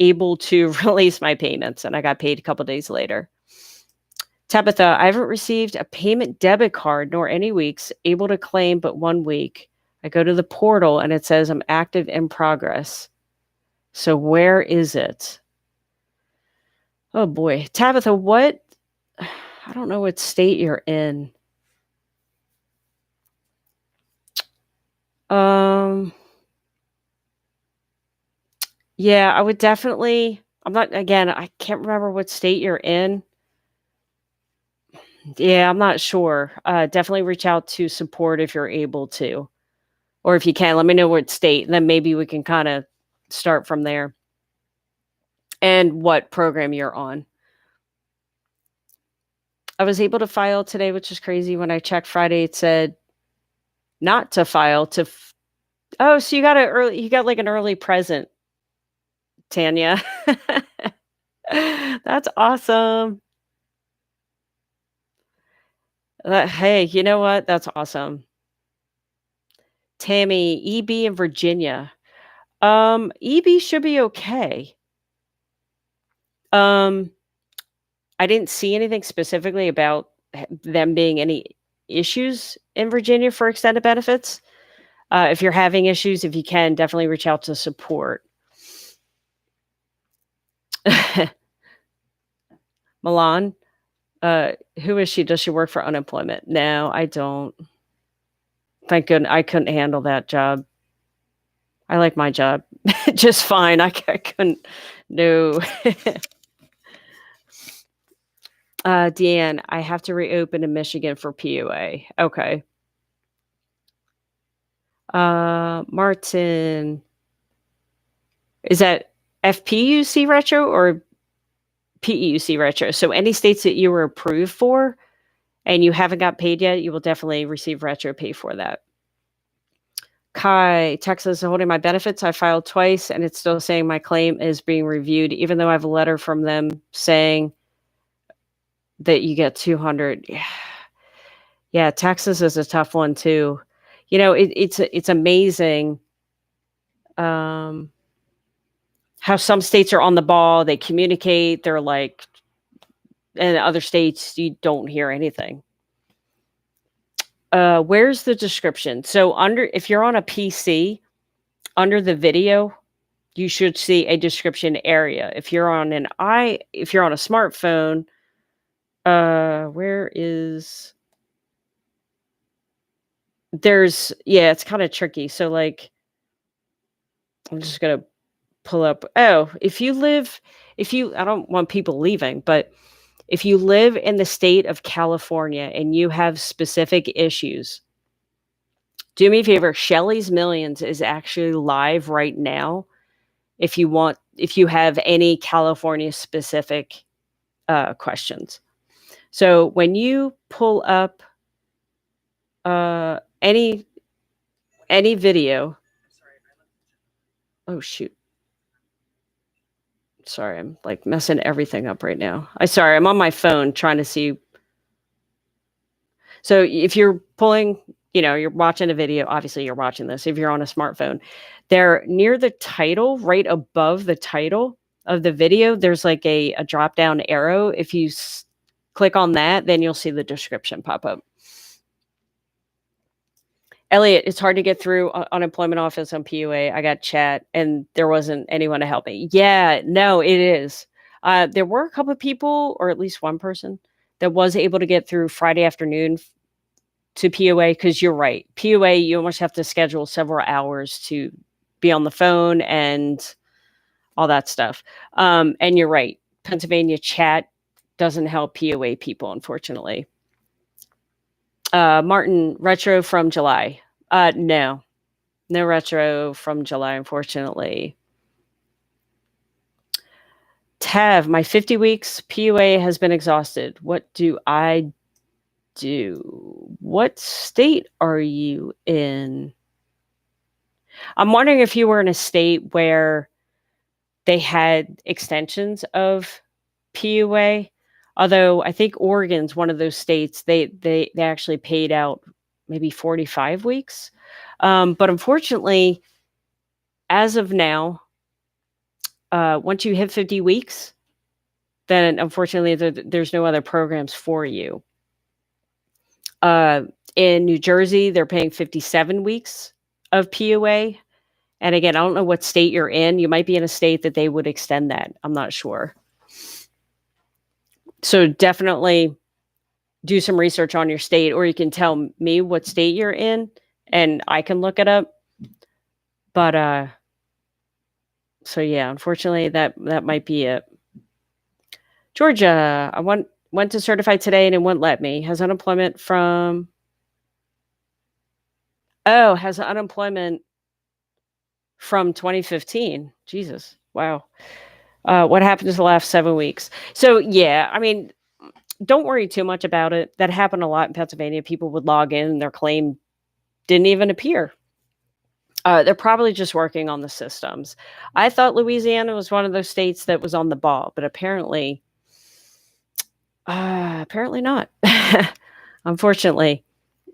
able to release my payments and I got paid a couple days later. Tabitha, I haven't received a payment debit card nor any weeks able to claim but 1 week. I go to the portal and it says I'm active in progress. So where is it? Oh boy. Tabitha, I don't know what state you're in. Yeah, I would definitely, I can't remember what state you're in. Yeah, I'm not sure. Definitely reach out to support if you're able to. Or if you can, let me know what state, and then maybe we can kind of start from there. And what program you're on. I was able to file today, which is crazy. When I checked Friday, it said not to file oh, so you got like an early present, Tanya. That's awesome. Hey, you know what? That's awesome. Tammy, EB in Virginia. EB should be okay. I didn't see anything specifically about them being any issues in Virginia for extended benefits. If you're having issues, if you can, definitely reach out to support. Milan, who is she? Does she work for unemployment? No, I don't. Thank goodness I couldn't handle that job. I like my job just fine. I couldn't. No. Deanne, I have to reopen in Michigan for PUA. Okay. Martin, is that FPUC retro or PEUC retro? So any states that you were approved for and you haven't got paid yet, you will definitely receive retro pay for that. Kai, Texas is holding my benefits. I filed twice and it's still saying my claim is being reviewed, even though I have a letter from them saying that you get 200. Yeah, Texas is a tough one too. It's amazing how some states are on the ball. They communicate. They're like, and other states you don't hear anything. Where's the description? So if you're on a PC, under the video, you should see a description area. If you're on a smartphone, it's kind of tricky. So like, I'm just going to pull up. Oh, I don't want people leaving, but If you live in the state of California and you have specific issues, do me a favor. Shelly's Millions is actually live right now. If you have any California specific questions. So when you pull up any video, oh shoot. Sorry, I'm like messing everything up right now. I'm on my phone trying to see. So if you're pulling, you're watching a video, obviously you're watching this. If you're on a smartphone, they're near the title, right above the title of the video, there's like a drop down arrow. If you click on that, then you'll see the description pop up. Elliot, it's hard to get through unemployment office on PUA. I got chat and there wasn't anyone to help me. Yeah, no, it is. There were a couple of people, or at least one person, that was able to get through Friday afternoon to PUA, because you're right. PUA, you almost have to schedule several hours to be on the phone and all that stuff. And you're right. Pennsylvania chat doesn't help PUA people, unfortunately. Martin, retro from July. No retro from July, unfortunately. Tav, my 50 weeks PUA has been exhausted. What do I do? What state are you in? I'm wondering if you were in a state where they had extensions of PUA. Although I think Oregon's one of those states, they actually paid out maybe 45 weeks. But unfortunately, as of now, once you hit 50 weeks, then unfortunately there's no other programs for you. In New Jersey, they're paying 57 weeks of PUA. And again, I don't know what state you're in. You might be in a state that they would extend that. I'm not sure. So definitely do some research on your state, or you can tell me what state you're in and I can look it up. But so yeah, unfortunately that might be it. Georgia, I went to certify today and it wouldn't let me. Has unemployment from has unemployment from 2015. Jesus. Wow. What happened in the last 7 weeks? So yeah, I mean, don't worry too much about it. That happened a lot in Pennsylvania. People would log in and their claim didn't even appear. They're probably just working on the systems. I thought Louisiana was one of those states that was on the ball, but apparently not. Unfortunately.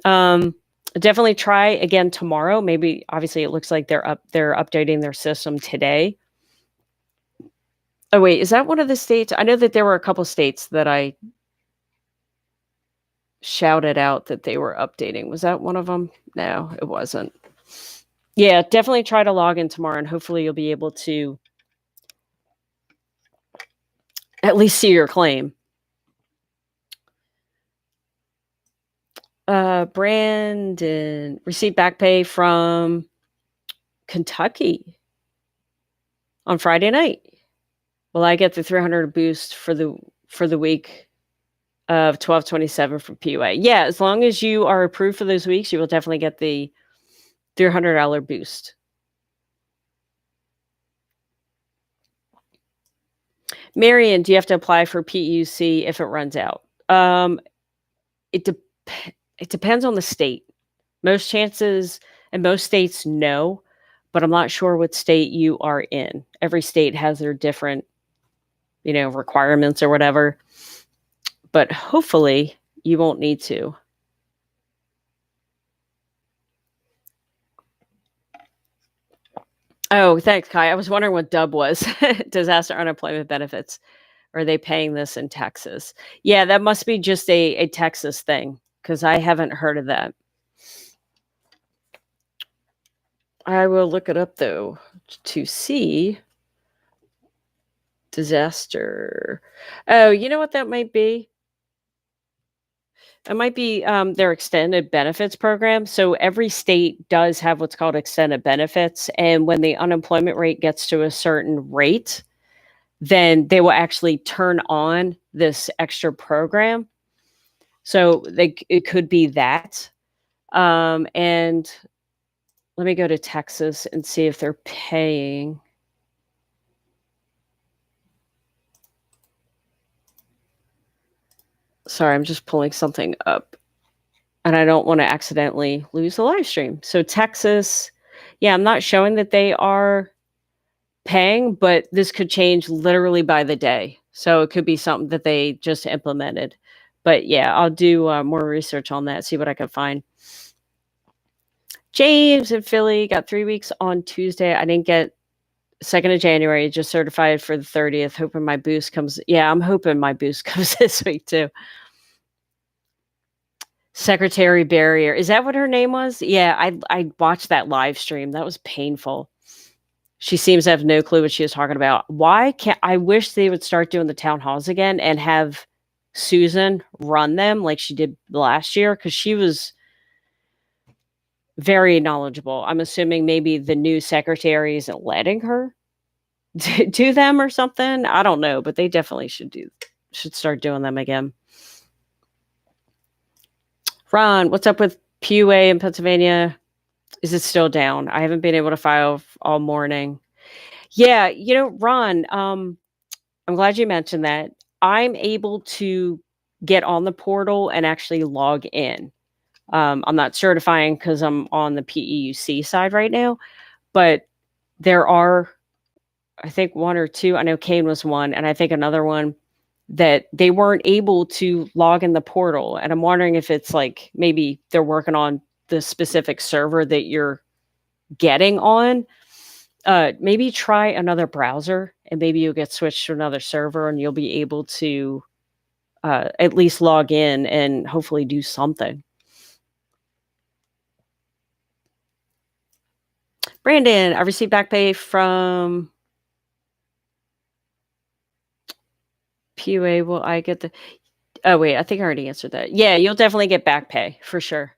Definitely try again tomorrow. Maybe, obviously it looks like they're updating their system today. Oh wait, is that one of the states? I know that there were a couple states that I shouted out that they were updating. Was that one of them? No, it wasn't. Yeah, definitely try to log in tomorrow and hopefully you'll be able to at least see your claim. Brandon, received back pay from Kentucky on Friday night. Will I get the 300 boost for the week of 12/27 from PUA? Yeah, as long as you are approved for those weeks, you will definitely get the $300 boost. Marion, do you have to apply for PUC if it runs out? It depends on the state. Most chances and most states no, but I'm not sure what state you are in. Every state has their different, requirements or whatever. But hopefully you won't need to. Oh, thanks, Kai. I was wondering what DUB was. Disaster unemployment benefits. Are they paying this in Texas? Yeah, that must be just a Texas thing, because I haven't heard of that. I will look it up, though, to see. Disaster. Oh, you know what that might be? It might be their extended benefits program. So every state does have what's called extended benefits. And when the unemployment rate gets to a certain rate, then they will actually turn on this extra program. So it could be that. And let me go to Texas and see if they're paying. Sorry, I'm just pulling something up. And I don't want to accidentally lose the live stream. So Texas, yeah, I'm not showing that they are paying, but this could change literally by the day. So it could be something that they just implemented. But yeah, I'll do more research on that, see what I can find. James in Philly got 3 weeks on Tuesday. I didn't get 2nd of January, just certified for the 30th. Hoping my boost comes. Yeah, I'm hoping my boost comes this week too. Secretary Barrier. Is that what her name was? Yeah, I watched that live stream. That was painful. She seems to have no clue what she was talking about. Why can't I wish they would start doing the town halls again and have Susan run them like she did last year, because she was very knowledgeable. I'm assuming maybe the new secretary isn't letting her do them or something. I don't know, but they definitely should start doing them again. Ron, what's up with PUA in Pennsylvania? Is it still down? I haven't been able to file all morning. Yeah, Ron, I'm glad you mentioned that. I'm able to get on the portal and actually log in. I'm not certifying because I'm on the PEUC side right now, but there are, I think, one or two. I know Kane was one, and I think another one that they weren't able to log in the portal. And I'm wondering if it's like maybe they're working on the specific server that you're getting on. Maybe try another browser and maybe you'll get switched to another server and you'll be able to at least log in and hopefully do something. Brandon, I received back pay from PUA. Will I get the... Oh, wait, I think I already answered that. Yeah, you'll definitely get back pay for sure.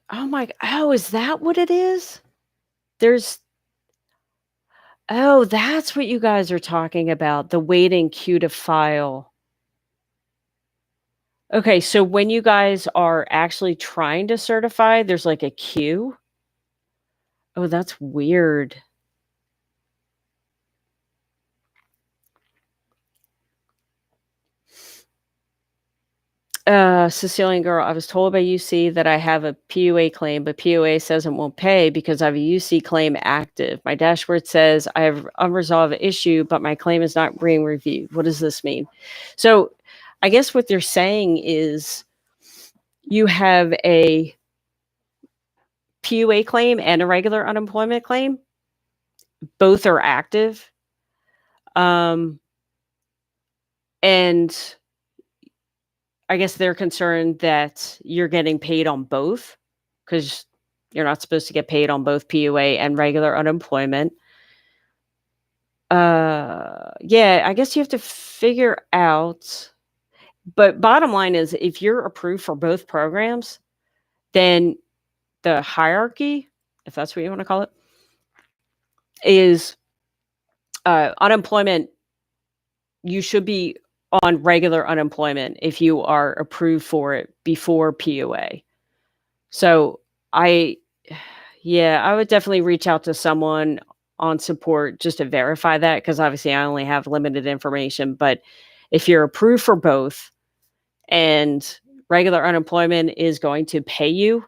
Oh, is that what it is? Oh, that's what you guys are talking about, the waiting queue to file. Okay, so when you guys are actually trying to certify, there's like a queue? Oh, that's weird. Sicilian girl, I was told by UC that I have a PUA claim, but PUA says it won't pay because I have a UC claim active. My dashboard says I have unresolved issue, but my claim is not being reviewed. What does this mean? So I guess what they're saying is you have a PUA claim and a regular unemployment claim. Both are active. And I guess they're concerned that you're getting paid on both because you're not supposed to get paid on both PUA and regular unemployment. Yeah, I guess you have to figure out. But bottom line is, if you're approved for both programs, then the hierarchy, if that's what you want to call it, is unemployment. You should be on regular unemployment if you are approved for it before PUA. So I would definitely reach out to someone on support just to verify that, because obviously I only have limited information. But if you're approved for both and regular unemployment is going to pay you,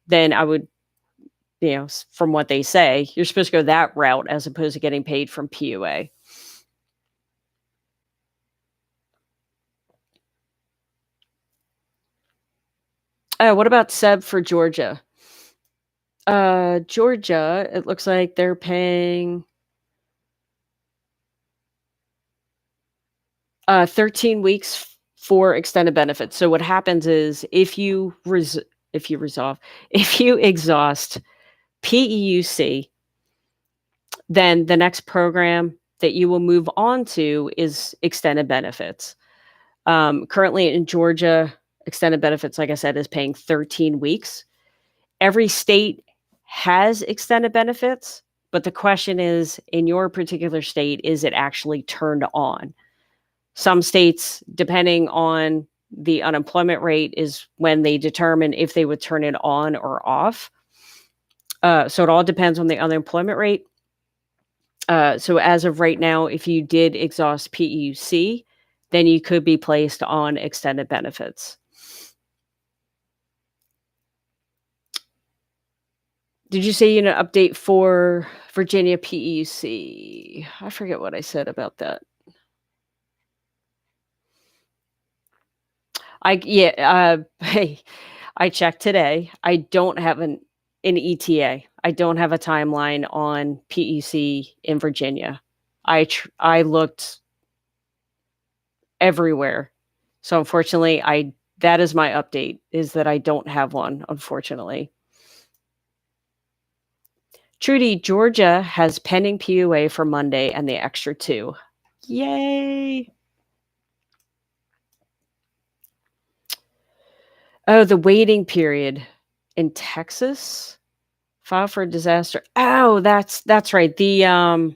then I would, from what they say, you're supposed to go that route as opposed to getting paid from PUA. What about Seb for Georgia? Georgia, it looks like they're paying 13 weeks for extended benefits. So what happens is if you exhaust PEUC, then the next program that you will move on to is extended benefits. Currently in Georgia, extended benefits, like I said, is paying 13 weeks. Every state has extended benefits, but the question is, in your particular state, is it actually turned on? Some states, depending on the unemployment rate, is when they determine if they would turn it on or off. So it all depends on the unemployment rate. So as of right now, if you did exhaust PUC, then you could be placed on extended benefits. Did you say update for Virginia PUC? I forget what I said about that. Hey, I checked today. I don't have an ETA. I don't have a timeline on PEC in Virginia. I looked everywhere. So unfortunately, that is my update, is that I don't have one, unfortunately. Trudy, Georgia has pending PUA for Monday and the extra 2. Yay. Oh, the waiting period in Texas? File for disaster. Oh, that's right. The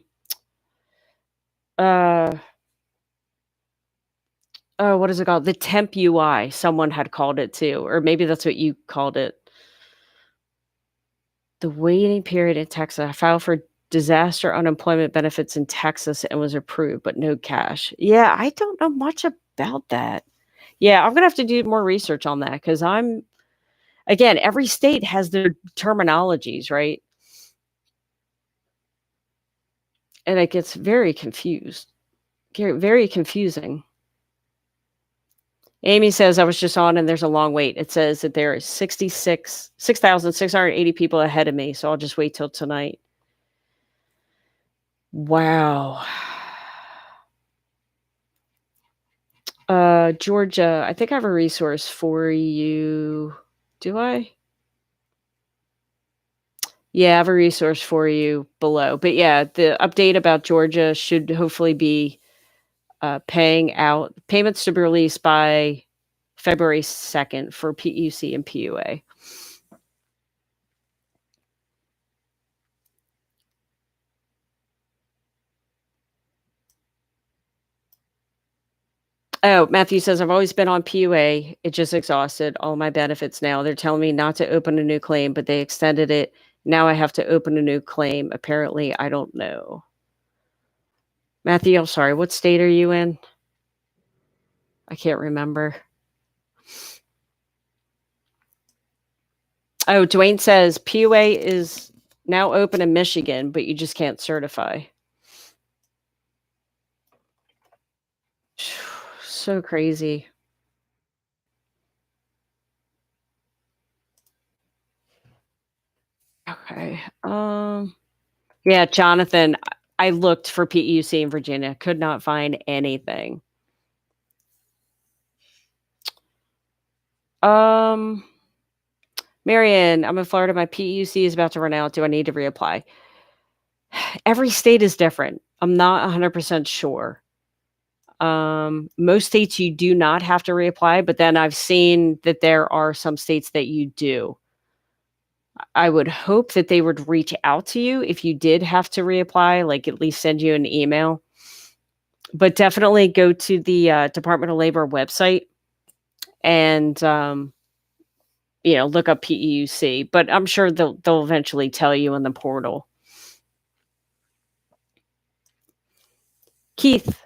what is it called? The temp UI, someone had called it too, or maybe that's what you called it. The waiting period in Texas. I filed for disaster unemployment benefits in Texas and was approved, but no cash. Yeah, I don't know much about that. Yeah, I'm gonna have to do more research on that because again, every state has their terminologies, right? And it gets very very confusing. Amy says, I was just on and there's a long wait. It says that there is 6,680 people ahead of me. So I'll just wait till tonight. Wow. Georgia, I think I have a resource for you. Do I? Yeah, I have a resource for you below. But yeah, the update about Georgia should hopefully be paying out payments to be released by February 2nd for PUC and PUA. Oh, Matthew says, I've always been on PUA. It just exhausted all my benefits now. They're telling me not to open a new claim, but they extended it. Now I have to open a new claim. Apparently, I don't know. Matthew, I'm sorry. What state are you in? I can't remember. Oh, Dwayne says PUA is now open in Michigan, but you just can't certify. So crazy. Okay. Yeah, Jonathan, I looked for PUC in Virginia, could not find anything. Marion, I'm in Florida. My PUC is about to run out. Do I need to reapply? Every state is different. I'm not 100% sure. Most states you do not have to reapply, but then I've seen that there are some states that you do. I would hope that they would reach out to you if you did have to reapply, like at least send you an email. But definitely go to the Department of Labor website and look up PEUC. But I'm sure they'll eventually tell you in the portal. Keith,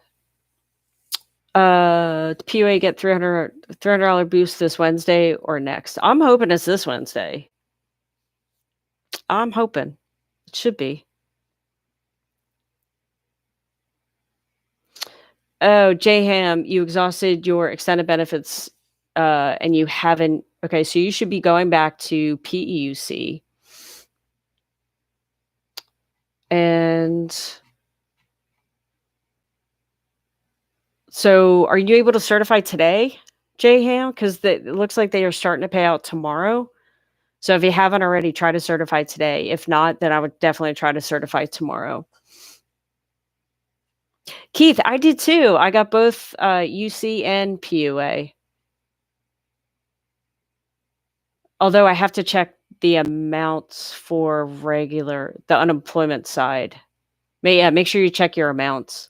PUA get $300 boost this Wednesday or next? I'm hoping it's this Wednesday. I'm hoping it should be. Oh, J-Ham, you exhausted your extended benefits and you haven't. Okay, so you should be going back to PEUC. And so are you able to certify today, J-Ham? Because it looks like they are starting to pay out tomorrow. So if you haven't already, try to certify today. If not, then I would definitely try to certify tomorrow. Keith, I did too. I got both UC and PUA. Although I have to check the amounts for the unemployment side. Make sure you check your amounts.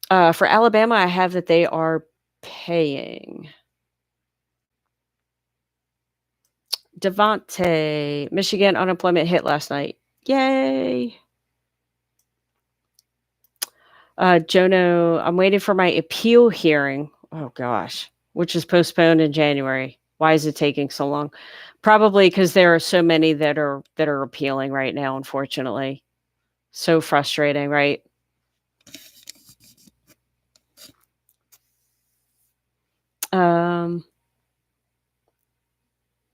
For Alabama, I have that they are paying. Devontae, Michigan unemployment hit last night. Yay. Jono, I'm waiting for my appeal hearing. Oh gosh, which is postponed in January. Why is it taking so long? Probably because there are so many that are appealing right now, unfortunately. So frustrating, right?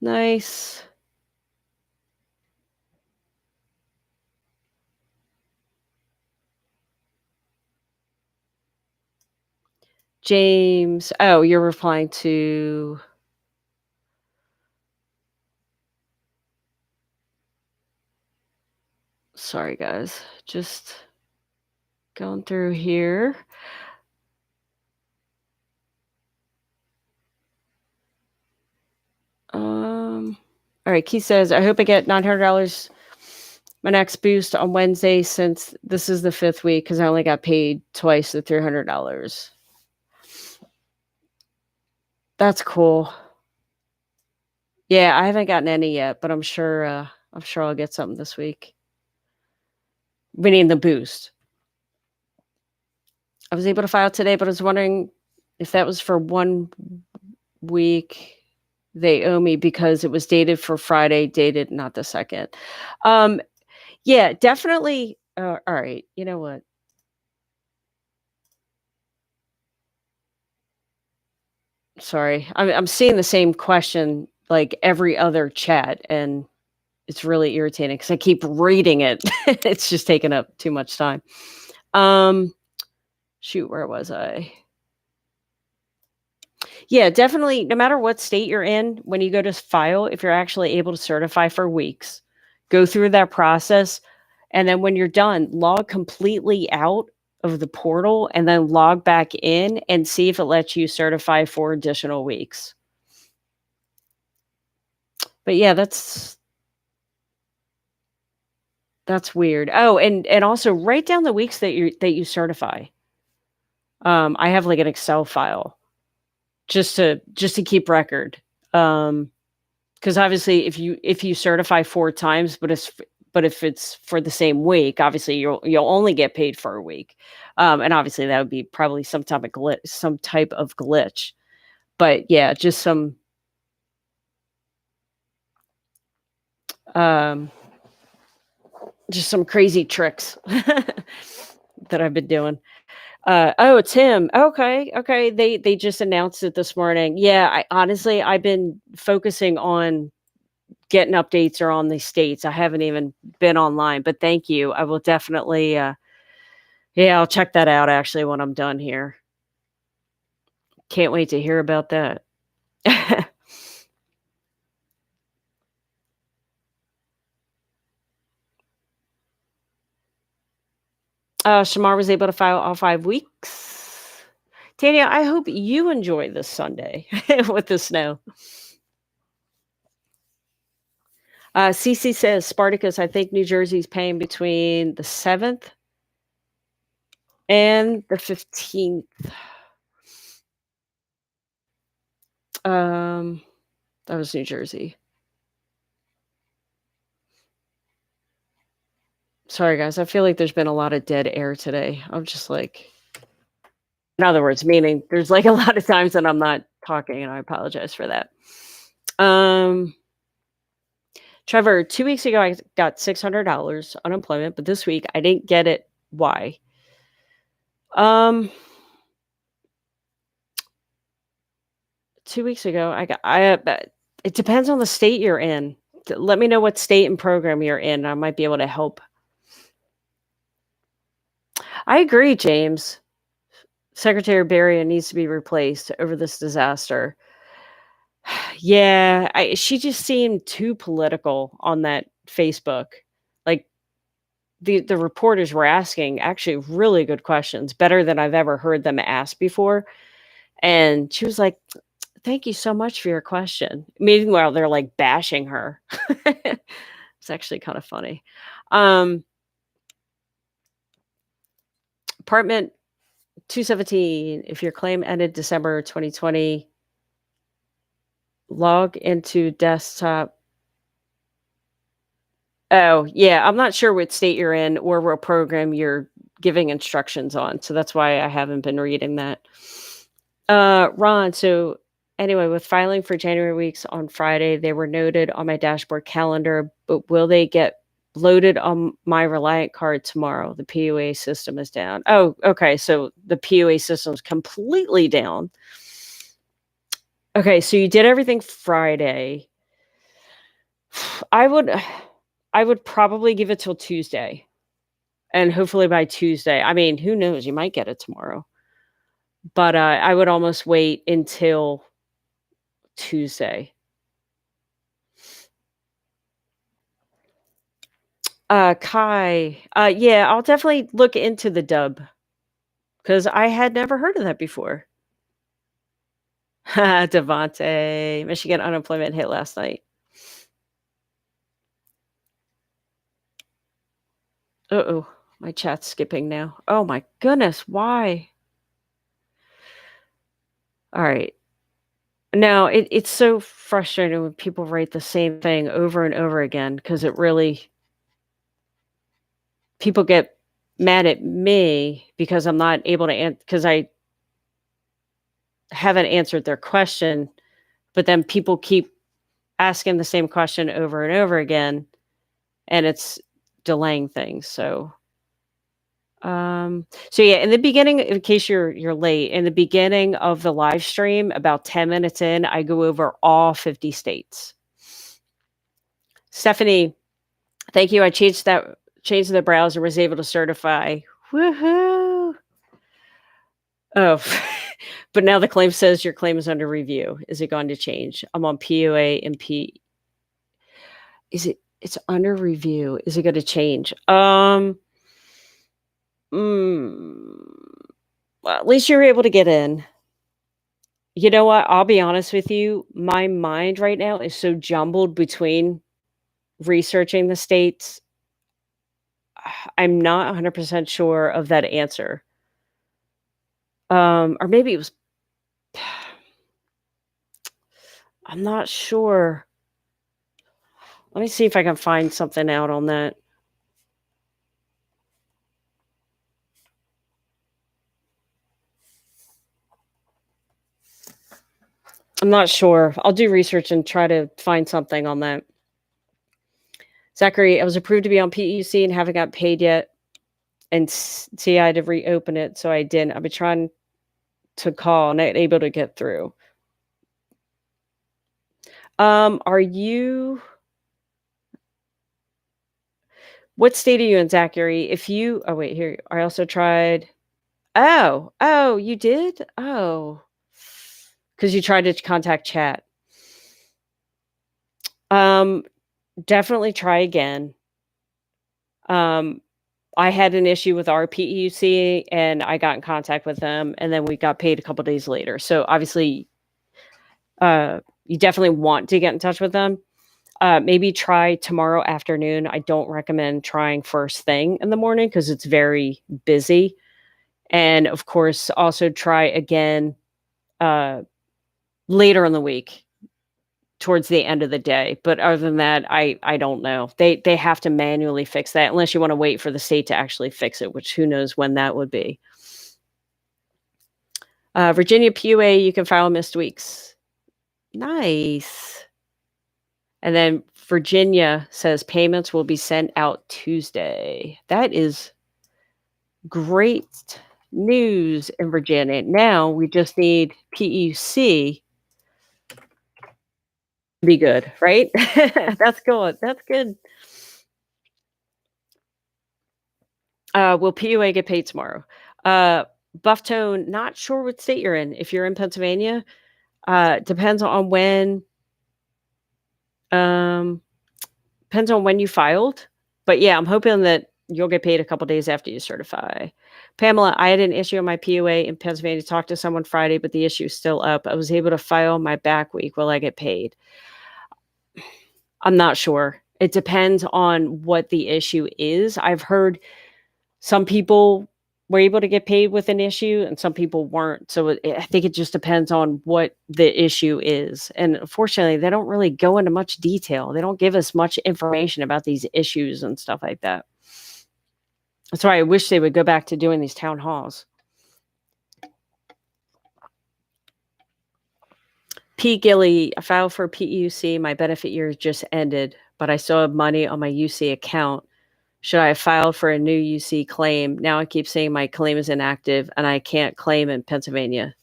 Nice. James. Oh, you're replying to. Sorry, guys. Just going through here. All right. Keith says, I hope I get $900 my next boost on Wednesday since this is the 5th week because I only got paid twice the $300. That's cool. Yeah, I haven't gotten any yet, but I'm sure I'll get something this week. We need the boost. I was able to file today, but I was wondering if that was for 1 week. They owe me because it was dated for Friday, dated not the 2nd. Yeah, definitely. All right. You know what? Sorry. I'm seeing the same question like every other chat, and it's really irritating because I keep reading it. It's just taking up too much time. Shoot, where was I? Yeah, definitely. No matter what state you're in, when you go to file, if you're actually able to certify for weeks, go through that process. And then when you're done, log completely out of the portal and then log back in and see if it lets you certify for additional weeks. But yeah, that's weird. Oh, and also write down the weeks that you certify. I have like an Excel file just to keep record. Because obviously if you certify 4 times, but if it's for the same week, obviously you'll only get paid for a week. And obviously that would be probably some type of glitch. But yeah, just some crazy tricks that I've been doing. Oh, it's him. Okay. They just announced it this morning. Yeah, I've been focusing on getting updates or on the states. I haven't even been online, but thank you. I will definitely I'll check that out actually when I'm done here. Can't wait to hear about that. Shamar was able to file all 5 weeks. Tanya, I hope you enjoy this Sunday with the snow. CC says, Spartacus, I think New Jersey's paying between the 7th and the 15th. That was New Jersey. Sorry, guys. I feel like there's been a lot of dead air today. I'm just like, in other words, meaning there's like a lot of times that I'm not talking, and I apologize for that. Trevor, 2 weeks ago, I got $600 unemployment, but this week I didn't get it. Why? 2 weeks ago, it depends on the state you're in. Let me know what state and program you're in. I might be able to help. I agree, James. Secretary Beria needs to be replaced over this disaster. Yeah, she just seemed too political on that Facebook. Like the reporters were asking actually really good questions, better than I've ever heard them ask before. And she was like, Thank you so much for your question. Meanwhile, they're like bashing her. It's actually kind of funny. Um, Apartment 217. If your claim ended December 2020, log into desktop. Oh, yeah. I'm not sure what state you're in or what program you're giving instructions on. So that's why I haven't been reading that. Ron, so anyway, with filing for January weeks on Friday, they were noted on my dashboard calendar, but will they get loaded on my Reliant card tomorrow? The PUA system is down. Oh, okay. So the PUA system is completely down. Okay, so you did everything Friday. I would probably give it till Tuesday. And hopefully by Tuesday. I mean, who knows? You might get it tomorrow. But I would almost wait until Tuesday. Kai. Yeah, I'll definitely look into the dub because I had never heard of that before. Devontae, Michigan unemployment hit last night. Uh-oh, my chat's skipping now. Oh my goodness, why? All right. No, it's so frustrating when people write the same thing over and over again because it really people get mad at me because I'm not able to answer because I haven't answered their question, but then people keep asking the same question over and over again, and it's delaying things. So yeah, in the beginning, in case you're late, in the beginning of the live stream, about 10 minutes in, I go over all 50 states. Stephanie, thank you. I changed the browser, was able to certify. Woohoo! Oh, but now the claim says your claim is under review. Is it going to change? I'm on PUA and P. It's under review. Is it going to change? Well, at least you're able to get in. You know what? I'll be honest with you. My mind right now is so jumbled between researching the states. I'm not 100% sure of that answer. Or maybe it was. I'm not sure. Let me see if I can find something out on that. I'm not sure. I'll do research and try to find something on that. Zachary, I was approved to be on PUC and haven't got paid yet. And see, I had to reopen it, so I didn't. I've been trying to call, not able to get through. Are you? What state are you in, Zachary? If you, oh wait, here I also tried. Oh, you did? Oh, because you tried to contact chat. Definitely try again. I had an issue with our PEUC and I got in contact with them and then we got paid a couple days later. So obviously, you definitely want to get in touch with them. Maybe try tomorrow afternoon. I don't recommend trying first thing in the morning because it's very busy. And of course, also try again later in the week towards the end of the day. But other than that, I don't know. They have to manually fix that unless you want to wait for the state to actually fix it, which who knows when that would be. Virginia PUA, you can file missed weeks. Nice. And then Virginia says payments will be sent out Tuesday. That is great news in Virginia. Now we just need PUC to be good, right? That's good. That's good. Will PUA get paid tomorrow? Bufftone, not sure what state you're in. If you're in Pennsylvania, depends on when. Depends on when you filed. But yeah, I'm hoping that You'll get paid a couple days after you certify. Pamela, I had an issue on my PUA in Pennsylvania. Talked to someone Friday, but the issue is still up. I was able to file my back week. Will I get paid? I'm not sure. It depends on what the issue is. I've heard some people were able to get paid with an issue and some people weren't. So I think it just depends on what the issue is. And unfortunately, they don't really go into much detail. They don't give us much information about these issues and stuff like that. That's why I wish they would go back to doing these town halls. P. Gilly, I filed for PUC. My benefit year just ended, but I still have money on my UC account. Should I have filed for a new UC claim? Now I keep saying my claim is inactive and I can't claim in Pennsylvania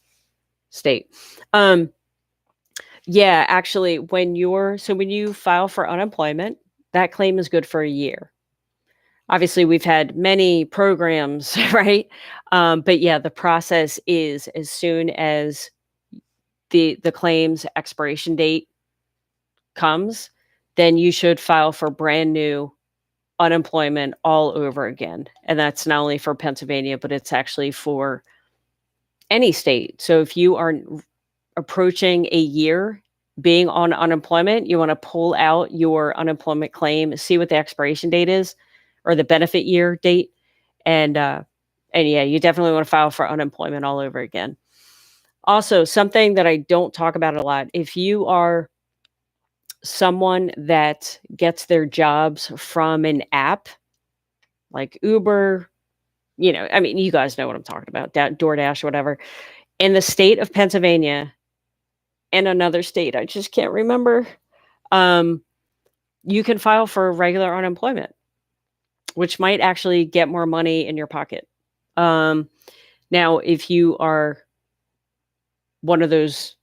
state. Yeah, actually, when you file for unemployment, that claim is good for a year. Obviously, we've had many programs, right? But yeah, the process is as soon as the claim's expiration date comes, then you should file for brand new unemployment all over again. And that's not only for Pennsylvania, but it's actually for any state. So if you are approaching a year being on unemployment, you want to pull out your unemployment claim, see what the expiration date is or the benefit year date. And yeah, you definitely want to file for unemployment all over again. Also, something that I don't talk about a lot, if you are someone that gets their jobs from an app like Uber, I mean, you guys know what I'm talking about, DoorDash, whatever, in the state of Pennsylvania and another state, I just can't remember, you can file for regular unemployment, which might actually get more money in your pocket. Now, if you are one of those,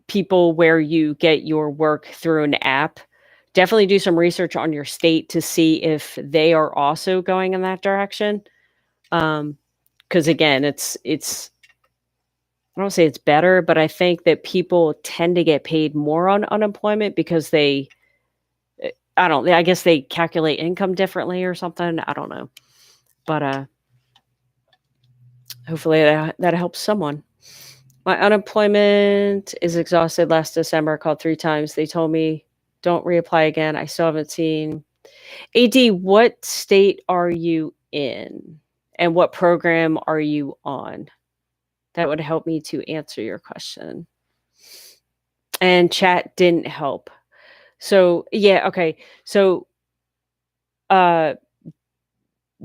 people where you get your work through an app, definitely do some research on your state to see if they are also going in that direction. Because again, it's I don't say it's better, but I think that people tend to get paid more on unemployment because I guess they calculate income differently or something. I don't know. But hopefully that helps someone. My unemployment is exhausted. Last December, I called 3 times. They told me, don't reapply again. I still haven't seen. AD, what state are you in? And what program are you on? That would help me to answer your question. And chat didn't help. So, yeah, okay. So, there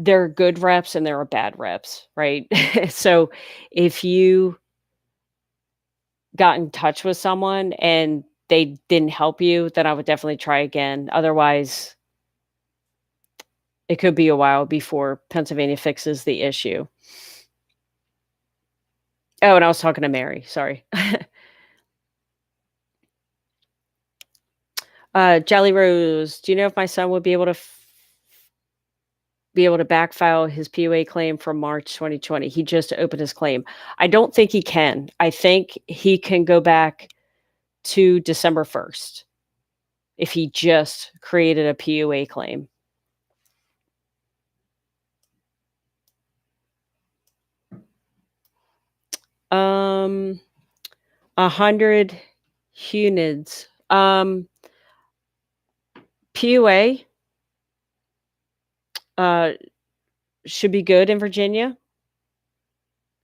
are good reps and there are bad reps, right? So, if you got in touch with someone and they didn't help you, then I would definitely try again. Otherwise, it could be a while before Pennsylvania fixes the issue. Oh, and I was talking to Mary. Sorry. Jolly Rose, do you know if my son would be able to backfile his PUA claim from March 2020? He just opened his claim. I don't think he can. I think he can go back to December 1st if he just created a PUA claim. 100 Hunids. PUA should be good in Virginia.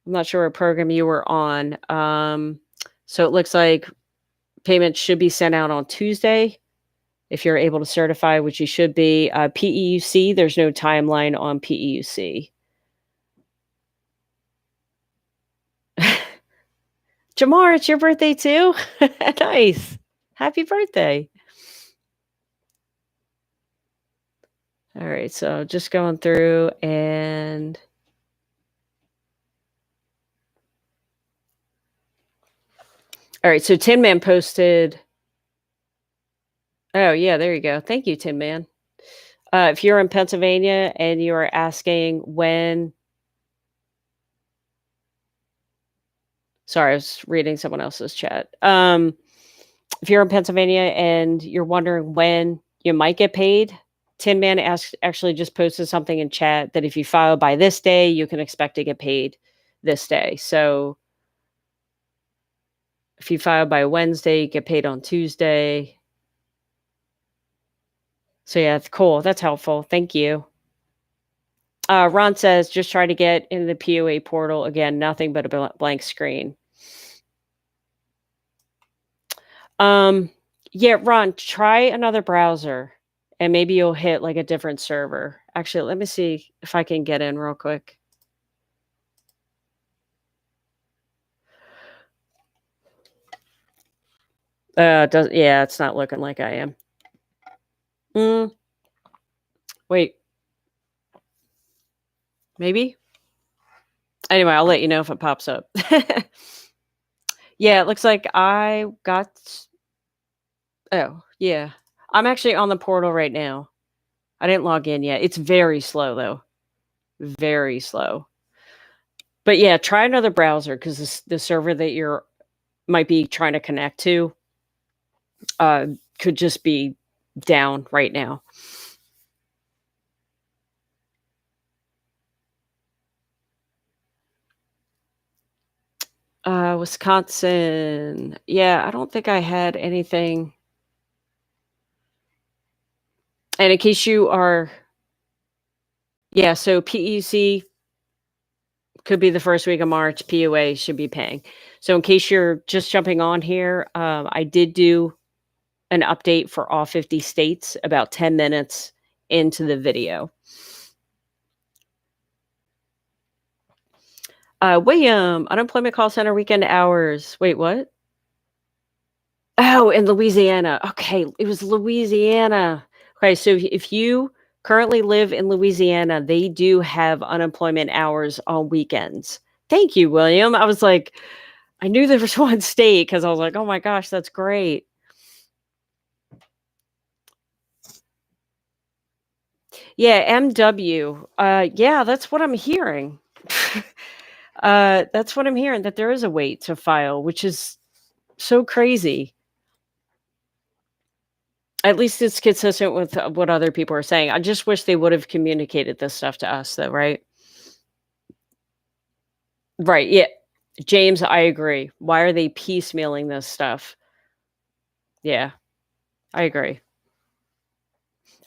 I'm not sure what program you were on. So it looks like payments should be sent out on Tuesday if you're able to certify, which you should be. PEUC, there's no timeline on PEUC. Jamar, it's your birthday too? Nice. Happy birthday. All right, so just going through and all right, so Tin Man posted. Oh, yeah, there you go. Thank you, Tin Man. If you're in Pennsylvania and you are asking when. Sorry, I was reading someone else's chat. If you're in Pennsylvania and you're wondering when you might get paid, Tin Man actually just posted something in chat that if you file by this day, you can expect to get paid this day. So if you file by Wednesday, you get paid on Tuesday. So yeah, it's cool. That's helpful. Thank you. Ron says, just try to get into the PUA portal. Again, nothing but a blank screen. Yeah, Ron, try another browser and maybe you'll hit like a different server. Actually, let me see if I can get in real quick. Yeah, it's not looking like I am. Wait. Maybe? Anyway, I'll let you know if it pops up. Yeah, it looks like I got. Oh, yeah. I'm actually on the portal right now. I didn't log in yet. It's very slow, though. Very slow. But yeah, try another browser because the server that you're might be trying to connect to could just be down right now. Wisconsin. Yeah, I don't think I had anything. And in case you are, yeah, so PUC could be the first week of March. PUA should be paying. So in case you're just jumping on here, I did do an update for all 50 states about 10 minutes into the video. William, unemployment call center weekend hours. Wait, what? Oh, in Louisiana. Okay, it was Louisiana. Okay, so if you currently live in Louisiana, they do have unemployment hours on weekends. Thank you, William. I was like, I knew there was one state because I was like, oh my gosh, that's great. Yeah, MW. Yeah, that's what I'm hearing. That's what I'm hearing, that there is a wait to file, which is so crazy. At least it's consistent with what other people are saying. I just wish they would have communicated this stuff to us, though, right? Right. Yeah. James, I agree. Why are they piecemealing this stuff? Yeah, I agree.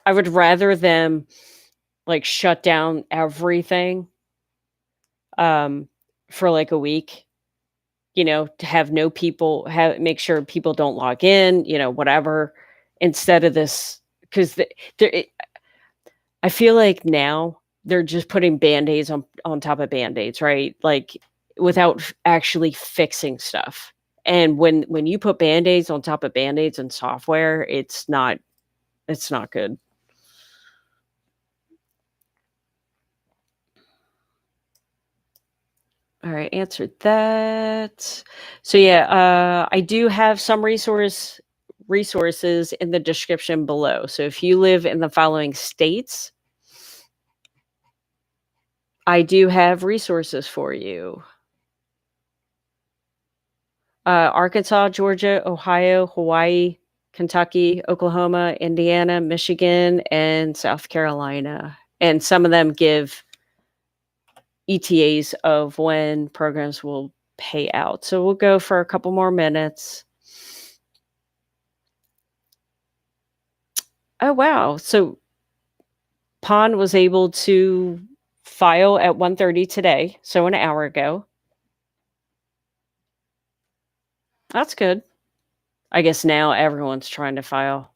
I would rather them like shut down everything for like a week, to have no people, make sure people don't log in, whatever, instead of this. Because I feel like now they're just putting band-aids on top of band-aids, right? Like without actually fixing stuff. And when you put band-aids on top of band-aids and software, it's not good. All right, answered that. So yeah, I do have some resources in the description below. So if you live in the following states, I do have resources for you. Arkansas, Georgia, Ohio, Hawaii, Kentucky, Oklahoma, Indiana, Michigan, and South Carolina. And some of them give ETAs of when programs will pay out. So we'll go for a couple more minutes. Oh, wow. So Pond was able to file at 1:30 today, so an hour ago. That's good. I guess now everyone's trying to file.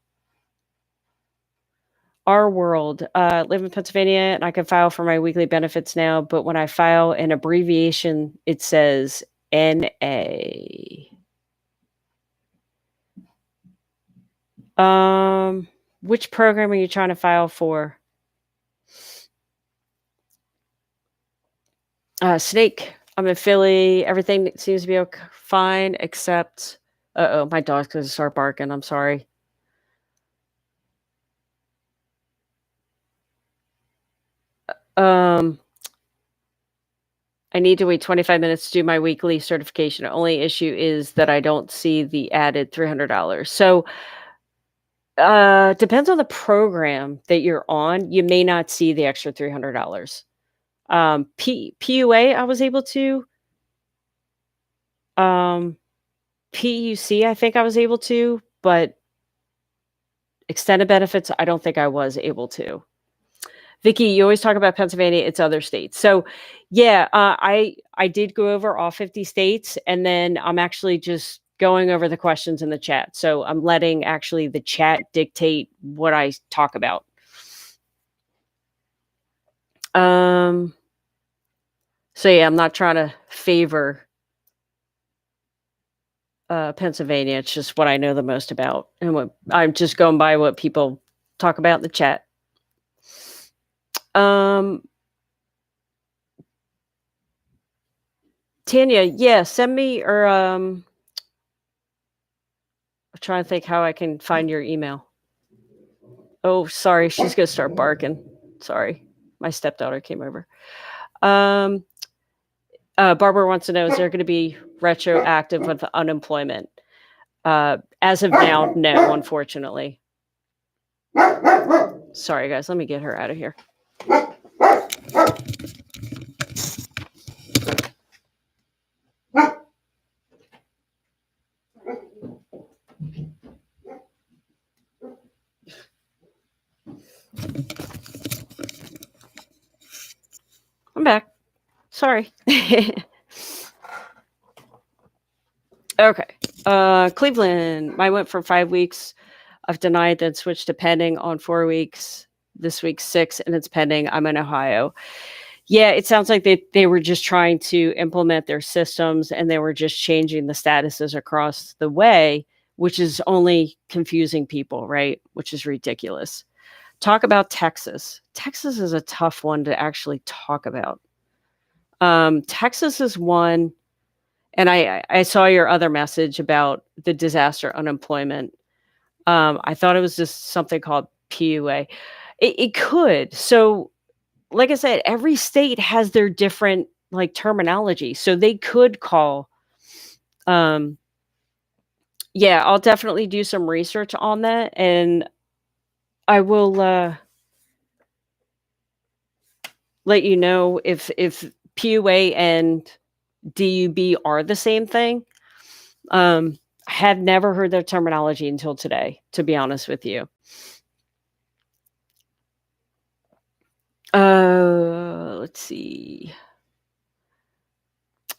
Our world, live in Pennsylvania, and I can file for my weekly benefits now, but when I file an abbreviation, it says NA. Which program are you trying to file for? Snake. I'm in Philly. Everything seems to be fine, except, my dog's going to start barking. I'm sorry. I need to wait 25 minutes to do my weekly certification. The only issue is that I don't see the added $300. So Depends on the program that you're on. You may not see the extra $300. PUA, I was able to. Um, PUC, I think I was able to, but extended benefits, I don't think I was able to. Vicky, you always talk about Pennsylvania, it's other states. So, yeah, I did go over all 50 states, and then I'm actually just going over the questions in the chat. So I'm letting actually the chat dictate what I talk about. So yeah, I'm not trying to favor Pennsylvania. It's just what I know the most about, and what I'm just going by what people talk about in the chat. Tanya, yeah, send me, or I'm trying to think how I can find your email. Oh, sorry, she's gonna start barking. Sorry, my stepdaughter came over. Barbara wants to know: is there going to be retroactive with unemployment? As of now, no, unfortunately. Sorry, guys. Let me get her out of here. I'm back. Sorry. Okay. Cleveland. I went for 5 weeks. I've denied, then switched to pending on 4 weeks. This week 6, and it's pending. I'm in Ohio. Yeah, it sounds like they were just trying to implement their systems, and they were just changing the statuses across the way, which is only confusing people, right? Which is ridiculous. Talk about Texas. Texas is a tough one to actually talk about. Texas is one, and I saw your other message about the disaster unemployment. I thought it was just something called PUA. It could. So, like I said, every state has their different like terminology. So they could call. Yeah, I'll definitely do some research on that, and I will let you know if PUA and DUB are the same thing. I had never heard their terminology until today, to be honest with you. Let's see.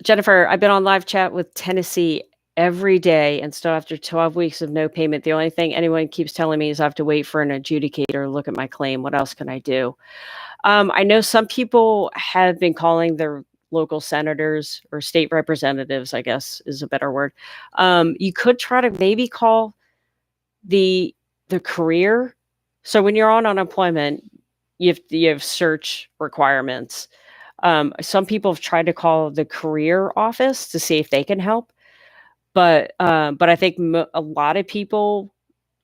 Jennifer, I've been on live chat with Tennessee every day, and still after 12 weeks of no payment, the only thing anyone keeps telling me is I have to wait for an adjudicator, look at my claim. What else can I do? I know some people have been calling their local senators or state representatives, I guess is a better word. You could try to maybe call the career. So when you're on unemployment, you have search requirements. Some people have tried to call the career office to see if they can help, but I think a lot of people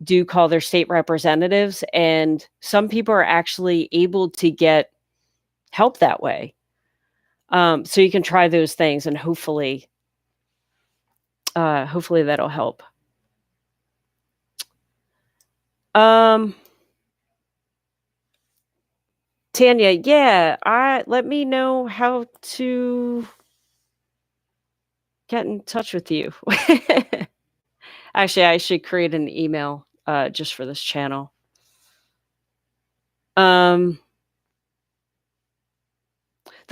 do call their state representatives, and some people are actually able to get help that way. So you can try those things, and hopefully that'll help. Tanya, yeah, let me know how to get in touch with you. Actually, I should create an email just for this channel. The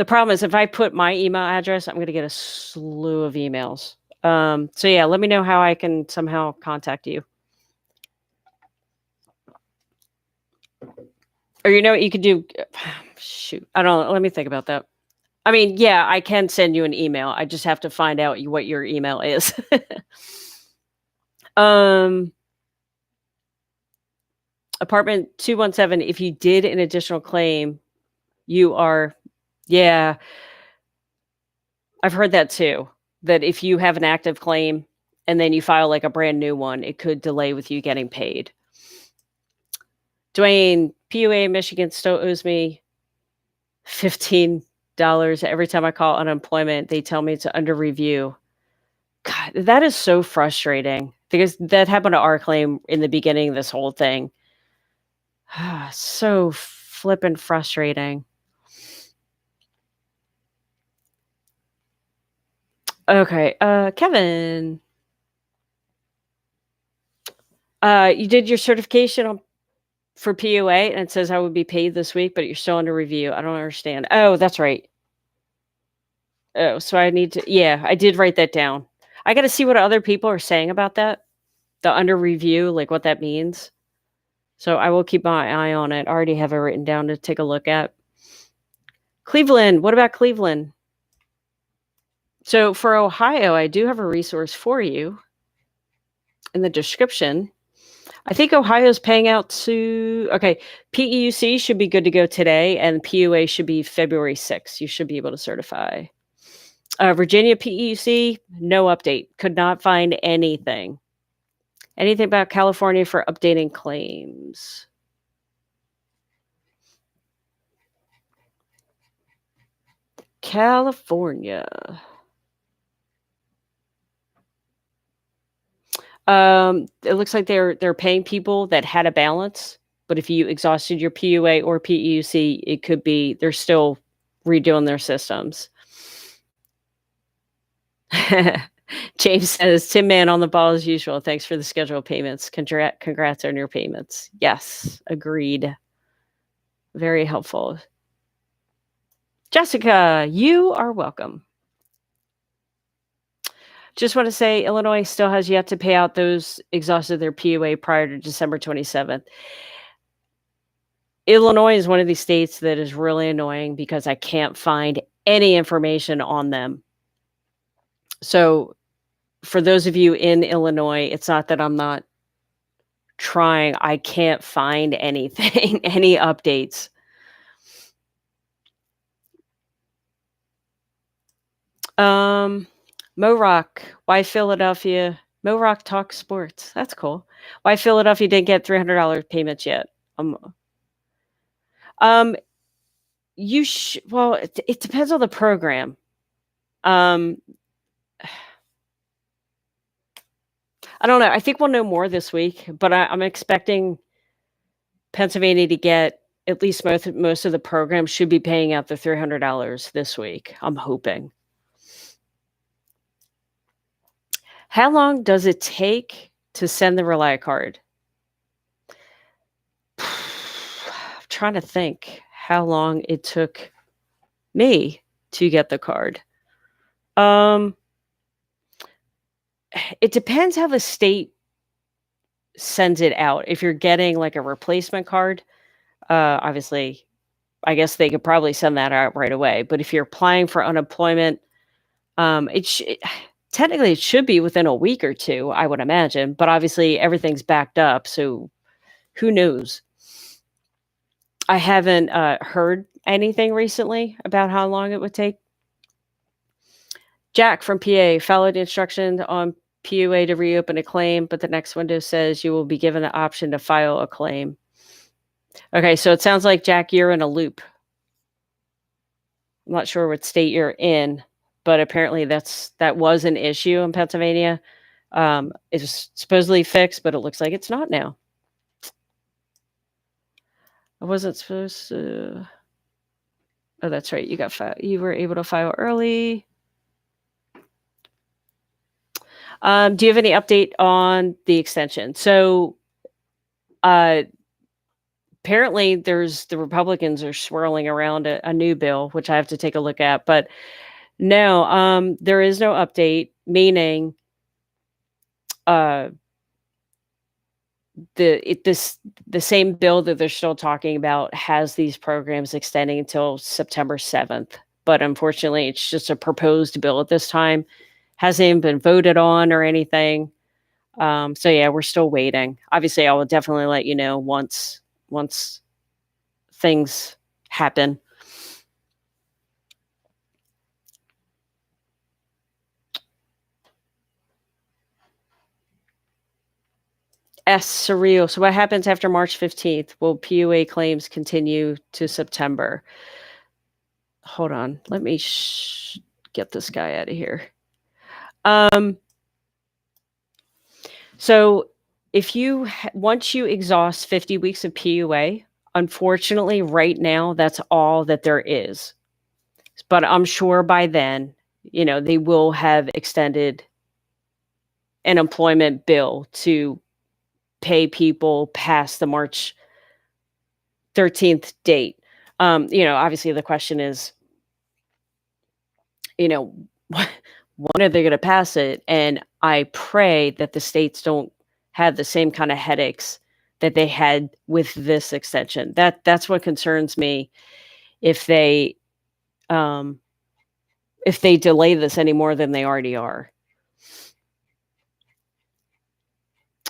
problem is if I put my email address, I'm going to get a slew of emails. So yeah, let me know how I can somehow contact you. Or you know what you could do? Shoot, I don't know. Let me think about that. I mean, yeah, I can send you an email. I just have to find out what your email is. Apartment 217, if you did an additional claim, you are, yeah, I've heard that too, that if you have an active claim and then you file like a brand new one, it could delay with you getting paid. Dwayne, PUA in Michigan still owes me $15 every time I call unemployment. They tell me it's under review. God, that is so frustrating. because that happened to our claim in the beginning of this whole thing. So flippin' frustrating. Okay, Kevin, you did your certification for PUA, and it says I would be paid this week, but you're still under review. I don't understand. Oh, that's right. Oh, so I need to. Yeah, I did write that down. I got to see what other people are saying about that. The under review, like what that means. So I will keep my eye on it. I already have it written down to take a look at. Cleveland. What about Cleveland? So for Ohio, I do have a resource for you in the description. I think Ohio's paying out to, okay, PEUC should be good to go today, and PUA should be February 6th. You should be able to certify. Virginia PEUC, no update. Could not find anything. Anything about California for updating claims? California. It looks like they're paying people that had a balance, but if you exhausted your PUA or PEUC, it could be they're still redoing their systems. James says, Tim Man on the ball as usual. Thanks for the scheduled payments. Congrats on your payments. Yes, agreed. Very helpful. Jessica, you are welcome. Just want to say Illinois still has yet to pay out those exhausted their PUA prior to December 27th. Illinois is one of these states that is really annoying because I can't find any information on them. So for those of you in Illinois, it's not that I'm not trying. I can't find anything, any updates. Mo Rock, why Philadelphia? Mo Rock talks sports. That's cool. Why Philadelphia didn't get $300 payments yet? You well, it depends on the program. I don't know. I think we'll know more this week, but I'm expecting Pennsylvania to get at least most of the programs should be paying out the $300 this week. I'm hoping. How long does it take to send the Relia card? I'm trying to think how long it took me to get the card. It depends how the state sends it out. If you're getting like a replacement card, obviously, I guess they could probably send that out right away. But if you're applying for unemployment, technically it should be within a week or two, I would imagine. But obviously, everything's backed up, so who knows? I haven't heard anything recently about how long it would take. Jack from PA followed instructions on PUA to reopen a claim, but the next window says you will be given the option to file a claim. Okay, so it sounds like, Jack, you're in a loop. I'm not sure what state you're in, but apparently that was an issue in Pennsylvania. It was supposedly fixed, but it looks like it's not now. I wasn't supposed to. Oh, that's right. You were able to file early. Do you have any update on the extension? So, apparently, the Republicans are swirling around a new bill, which I have to take a look at. But no, there is no update. Meaning, the same bill that they're still talking about has these programs extending until September 7th. But unfortunately, it's just a proposed bill at this time. Hasn't even been voted on or anything. So yeah, we're still waiting. Obviously, I will definitely let you know once things happen. Surreal. So what happens after March 15th? Will PUA claims continue to September? Hold on. Let me get this guy out of here. So if you once you exhaust 50 weeks of PUA, unfortunately, right now, that's all that there is. But I'm sure by then, they will have extended an employment bill to pay people past the March 13th date. Obviously the question is, you know, when are they going to pass it? And I pray that the states don't have the same kind of headaches that they had with this extension. That's what concerns me if they um, delay this any more than they already are.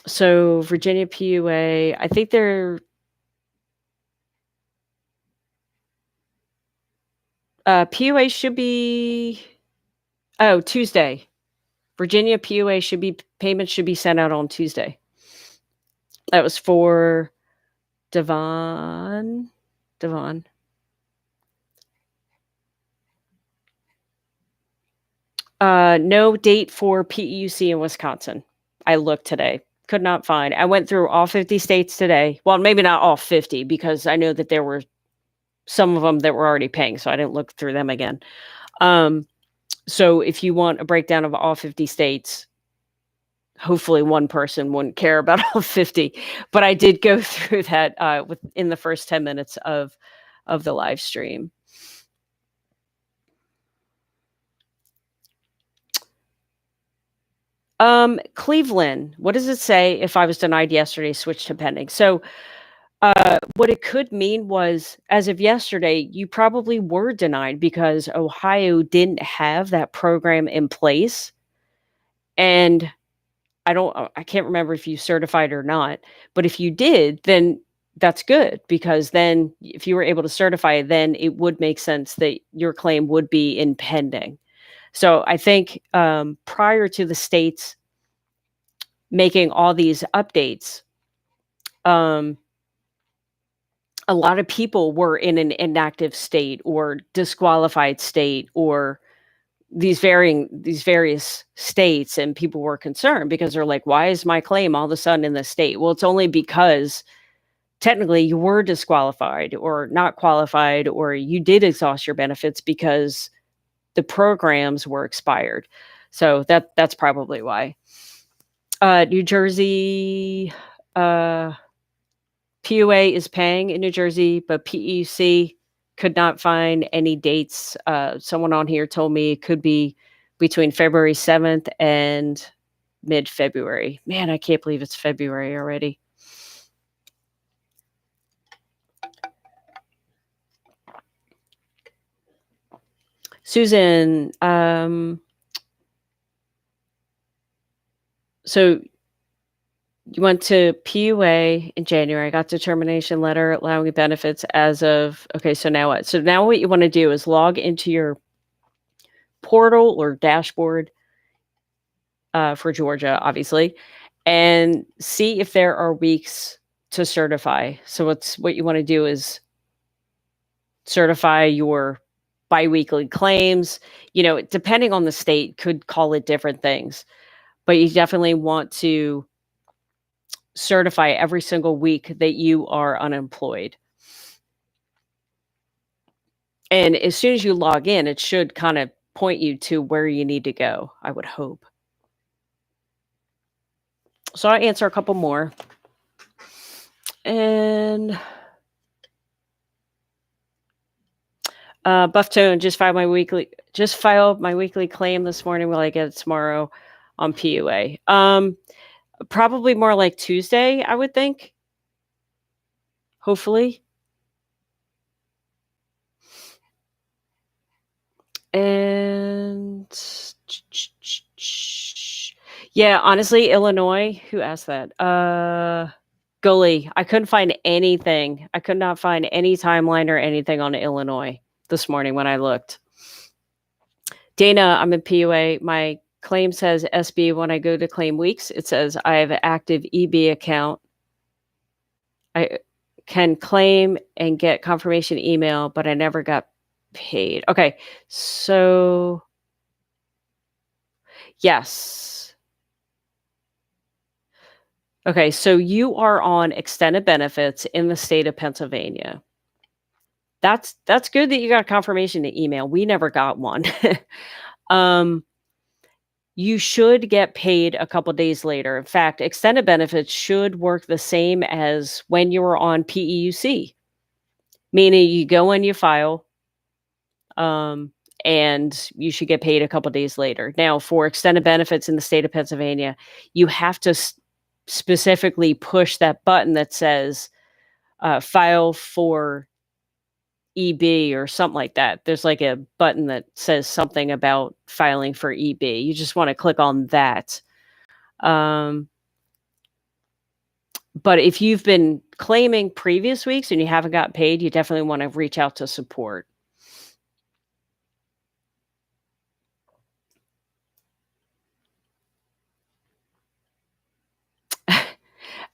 So Virginia PUA, I think they're PUA should be Tuesday. Virginia PUA payments should be sent out on Tuesday. That was for Devon. No date for PEUC in Wisconsin. I looked today. Could not find. I went through all 50 states today. Well, maybe not all 50 because I know that there were some of them that were already paying, so I didn't look through them again. So if you want a breakdown of all 50 states, hopefully one person wouldn't care about all 50. But I did go through that within the first 10 minutes of the live stream. Cleveland, what does it say if I was denied yesterday, switch to pending? So what it could mean was, as of yesterday, you probably were denied because Ohio didn't have that program in place. And I can't remember if you certified or not, but if you did, then that's good because then if you were able to certify, then it would make sense that your claim would be in pending. So I think prior to the states making all these updates, a lot of people were in an inactive state or disqualified state or these various states, and people were concerned because they're like, why is my claim all of a sudden in this state? Well, it's only because technically you were disqualified or not qualified, or you did exhaust your benefits because the programs were expired. So that's probably why. New Jersey, PUA is paying in New Jersey, but PEC could not find any dates. Someone on here told me it could be between February 7th and mid-February. Man, I can't believe it's February already. Susan, so you went to PUA in January, got the termination letter allowing benefits as of, okay, so now what? So now what you want to do is log into your portal or dashboard for Georgia, obviously, and see if there are weeks to certify. So what you want to do is certify your biweekly claims. Depending on the state, could call it different things, but you definitely want to certify every single week that you are unemployed. And as soon as you log in, it should kind of point you to where you need to go, I would hope. So I'll answer a couple more. And Bufftone just filed my weekly claim this morning. Will I get it tomorrow on PUA? Probably more like Tuesday, I would think. Hopefully. And yeah, honestly, Illinois, who asked that? Gully. I couldn't find anything. I could not find any timeline or anything on Illinois this morning when I looked. Dana, I'm in PUA. My claim says SB. When I go to claim weeks, it says I have an active EB account. I can claim and get confirmation email, but I never got paid. Okay, so yes. Okay, so you are on extended benefits in the state of Pennsylvania. That's good that you got a confirmation email. We never got one. Um, you should get paid a couple days later. In fact, extended benefits should work the same as when you were on PEUC, meaning you go and you file, um, and you should get paid a couple days later. Now, for extended benefits in the state of Pennsylvania, you have to specifically push that button that says file for EB or something like that. There's like a button that says something about filing for EB. You just want to click on that. But if you've been claiming previous weeks and you haven't got paid, you definitely want to reach out to support.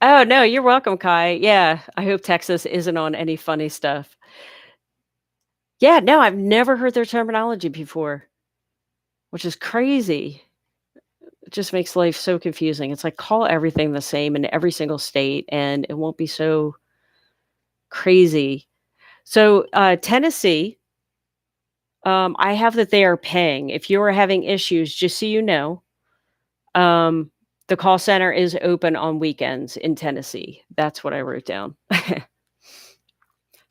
Oh, no, you're welcome, Kai. Yeah, I hope Texas isn't on any funny stuff. Yeah, no, I've never heard their terminology before, which is crazy. It just makes life so confusing. It's like call everything the same in every single state and it won't be so crazy. So, Tennessee, I have that they are paying. If you are having issues, just so you know, the call center is open on weekends in Tennessee. That's what I wrote down.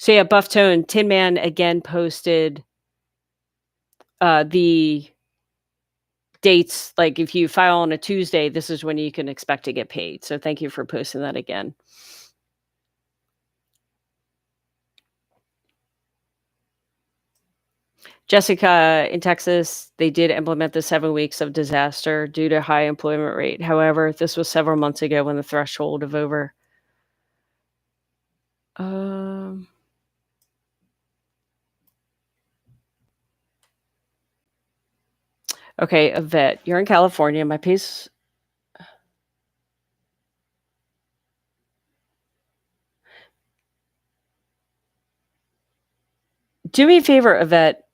So yeah, Buff Tone, Tin Man again posted the dates. Like if you file on a Tuesday, this is when you can expect to get paid. So thank you for posting that again. Jessica, in Texas, they did implement the 7 weeks of disaster due to high employment rate. However, this was several months ago when the threshold of over. Okay, a vet. You're in California. My piece. Do me a favor, Yvette.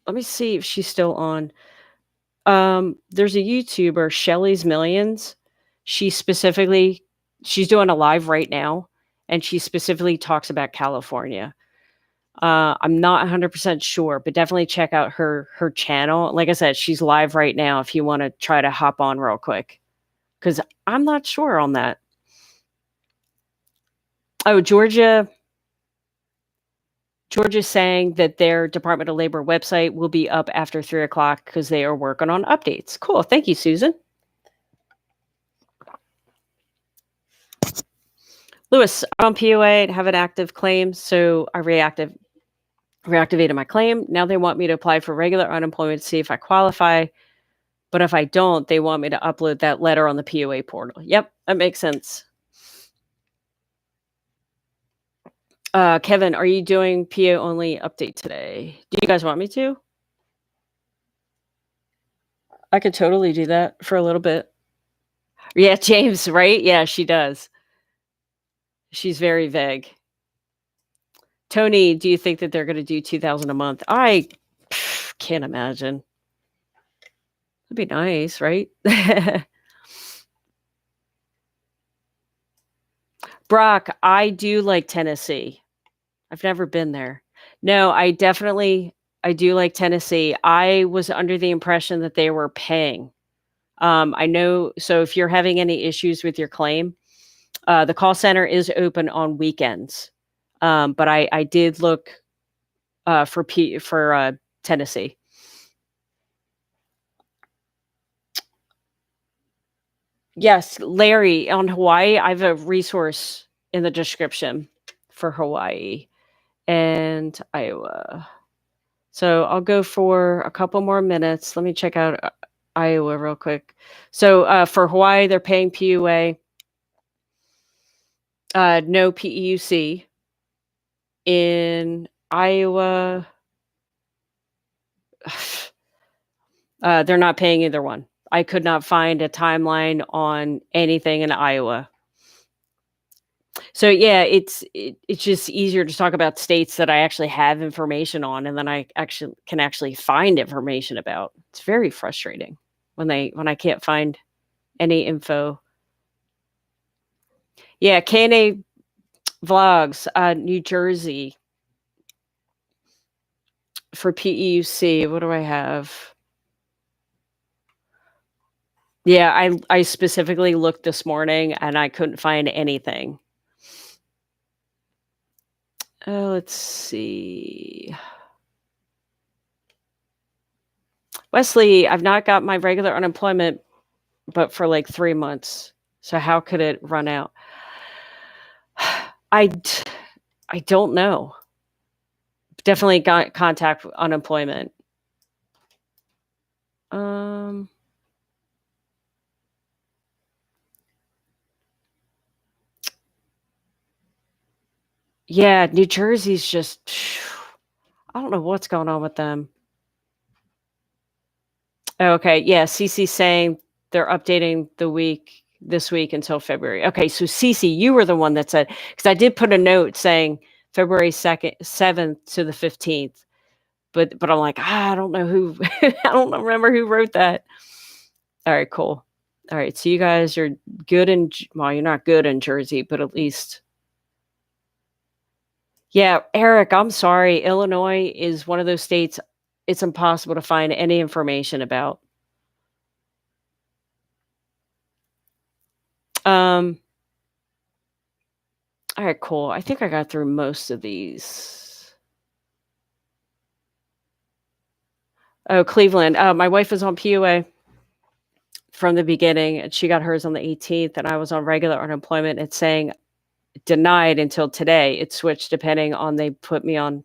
Let me see if she's still on. There's a YouTuber, Shelly's Millions. She's doing a live right now, and she specifically talks about California. I'm not 100% sure, but definitely check out her channel. Like I said, she's live right now if you want to try to hop on real quick, because I'm not sure on that. Oh, Georgia's saying that their Department of Labor website will be up after 3 o'clock because they are working on updates. Cool. Thank you, Susan. Lewis, I'm on PUA and have an active claim, so I reactivated my claim. Now they want me to apply for regular unemployment to see if I qualify. But if I don't, they want me to upload that letter on the PUA portal. Yep, that makes sense. Kevin, are you doing PA only update today? Do you guys want me to? I could totally do that for a little bit. Yeah, James, right? Yeah, she does. She's very vague. Tony, do you think that they're going to do 2,000 a month? I can't imagine. It'd be nice, right? Brock, I do like Tennessee. I've never been there. No, I do like Tennessee. I was under the impression that they were paying. I know. So if you're having any issues with your claim, the call center is open on weekends. But I did look for Tennessee. Yes, Larry on Hawaii. I have a resource in the description for Hawaii and Iowa. So I'll go for a couple more minutes. Let me check out Iowa real quick. So for Hawaii, they're paying PUA. No PEUC. In Iowa, they're not paying either one. I could not find a timeline on anything in Iowa. So yeah, it's just easier to talk about states that I actually have information on, and then I can find information about. It's very frustrating when I can't find any info. Yeah, K&A Vlogs, New Jersey for PEUC. What do I have? Yeah, I specifically looked this morning and I couldn't find anything. Let's see. Wesley, I've not got my regular unemployment, but for like 3 months. So how could it run out? I don't know. Definitely got contact unemployment. Yeah, New Jersey's just I don't know what's going on with them. Okay, yeah, Cece saying they're updating this week until February. Okay, so Cece, you were the one that said, because I did put a note saying February 7th to the 15th, but I'm like, I don't know who, I don't remember who wrote that. All right, cool. All right, so you guys are good well, you're not good in Jersey, but at least. Yeah, Eric, I'm sorry. Illinois is one of those states it's impossible to find any information about. Um, all right, cool. I think I got through most of these. Oh, Cleveland. My wife was on PUA from the beginning, and she got hers on the 18th, and I was on regular unemployment. It's saying denied until today. It switched depending on they put me on.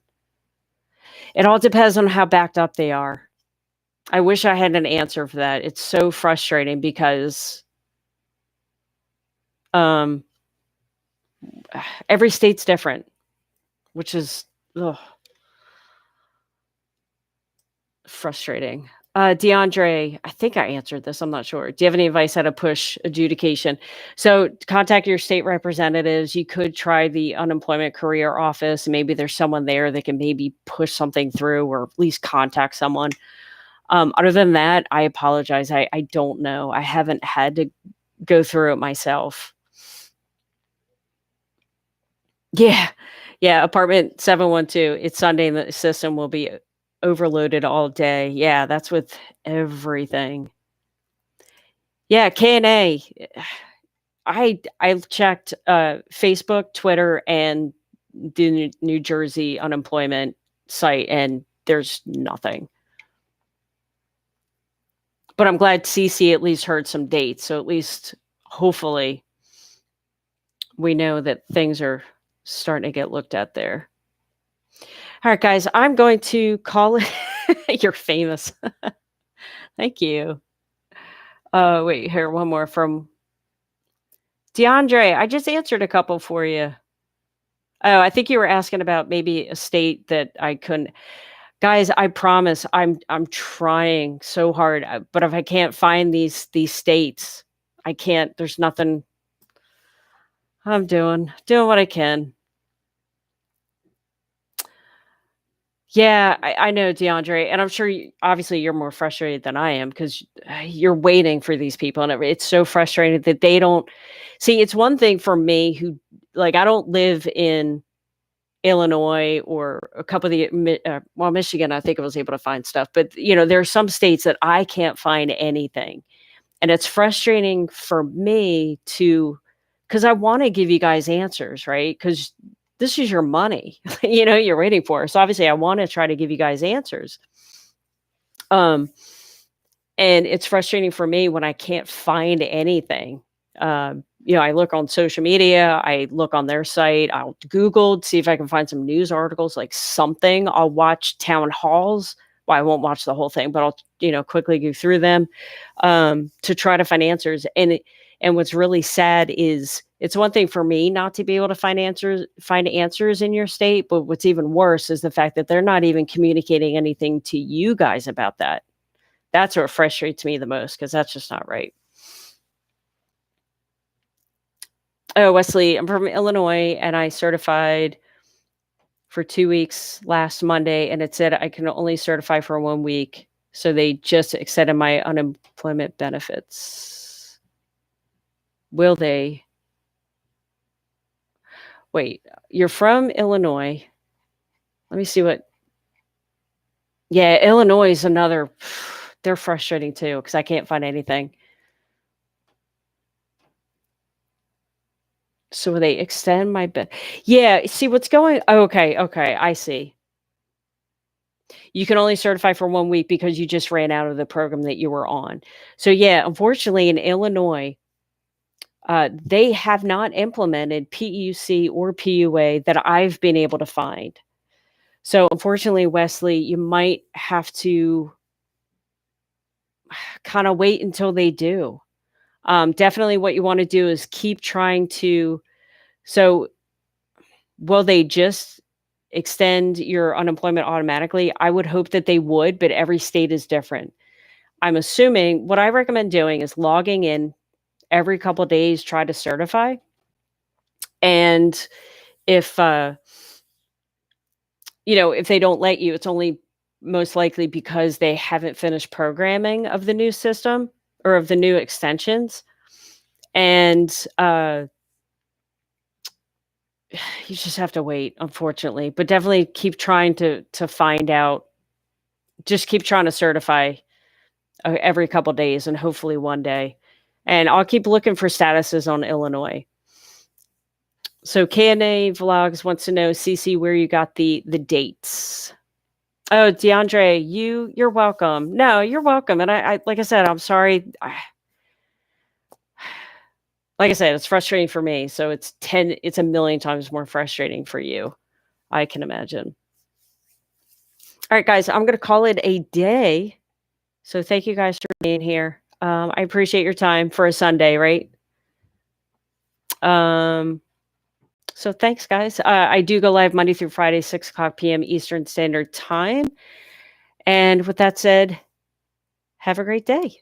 It all depends on how backed up they are. I wish I had an answer for that. It's so frustrating because um, every state's different, which is frustrating. DeAndre, I think I answered this. I'm not sure. Do you have any advice how to push adjudication? So contact your state representatives. You could try the unemployment career office. Maybe there's someone there that can maybe push something through or at least contact someone. Other than that, I apologize. I don't know. I haven't had to go through it myself. Yeah. Yeah. Apartment 712. It's Sunday and the system will be overloaded all day. Yeah. That's with everything. Yeah. K&A. I checked Facebook, Twitter, and the New Jersey unemployment site, and there's nothing. But I'm glad CC at least heard some dates. So at least hopefully we know that things are starting to get looked at there. All right, guys, I'm going to call it. You're famous. Thank you. Wait, here, one more from DeAndre. I just answered a couple for you. Oh, I think you were asking about maybe a state that I couldn't. Guys, I promise I'm trying so hard, but if I can't find these states, I can't. There's nothing. I'm doing what I can. Yeah, I know, DeAndre, and I'm sure obviously you're more frustrated than I am because you're waiting for these people, and it's so frustrating that they don't see. It's one thing for me who like I don't live in Illinois or a couple of well, Michigan. I think I was able to find stuff, but there are some states that I can't find anything, and it's frustrating for me to because I want to give you guys answers, right? Because this is your money, you're waiting for. So obviously I want to try to give you guys answers. And it's frustrating for me when I can't find anything. I look on social media, I look on their site, I'll Google to see if I can find some news articles, like something. I'll watch town halls. Well, I won't watch the whole thing, but I'll, quickly go through them to try to find answers. And what's really sad is it's one thing for me not to be able to find answers in your state, but what's even worse is the fact that they're not even communicating anything to you guys about that. That's what frustrates me the most because that's just not right. Oh, Wesley, I'm from Illinois and I certified for 2 weeks last Monday, and it said I can only certify for 1 week. So they just extended my unemployment benefits. Will they? Wait, you're from Illinois. Let me see what. Yeah, Illinois is another. They're frustrating too because I can't find anything. So they extend my bid. Yeah, see what's going. Okay, I see. You can only certify for 1 week because you just ran out of the program that you were on. So yeah, unfortunately in Illinois, they have not implemented PUC or PUA that I've been able to find. So unfortunately, Wesley, you might have to kind of wait until they do. Definitely what you want to do is keep trying to. So will they just extend your unemployment automatically? I would hope that they would, but every state is different. I'm assuming what I recommend doing is logging in every couple of days, try to certify. And if if they don't let you, it's only most likely because they haven't finished programming of the new system or of the new extensions. And you just have to wait, unfortunately. But definitely keep trying to find out. Just keep trying to certify every couple days, and hopefully one day. And I'll keep looking for statuses on Illinois. So KNA Vlogs wants to know, CC, where you got the dates. Oh, DeAndre, you're welcome. No, you're welcome. And I like I said, I'm sorry. Like I said, it's frustrating for me. So it's a million times more frustrating for you, I can imagine. All right, guys, I'm going to call it a day. So thank you guys for being here. I appreciate your time for a Sunday, right? So thanks, guys. I do go live Monday through Friday, 6:00 p.m. Eastern Standard Time. And with that said, have a great day.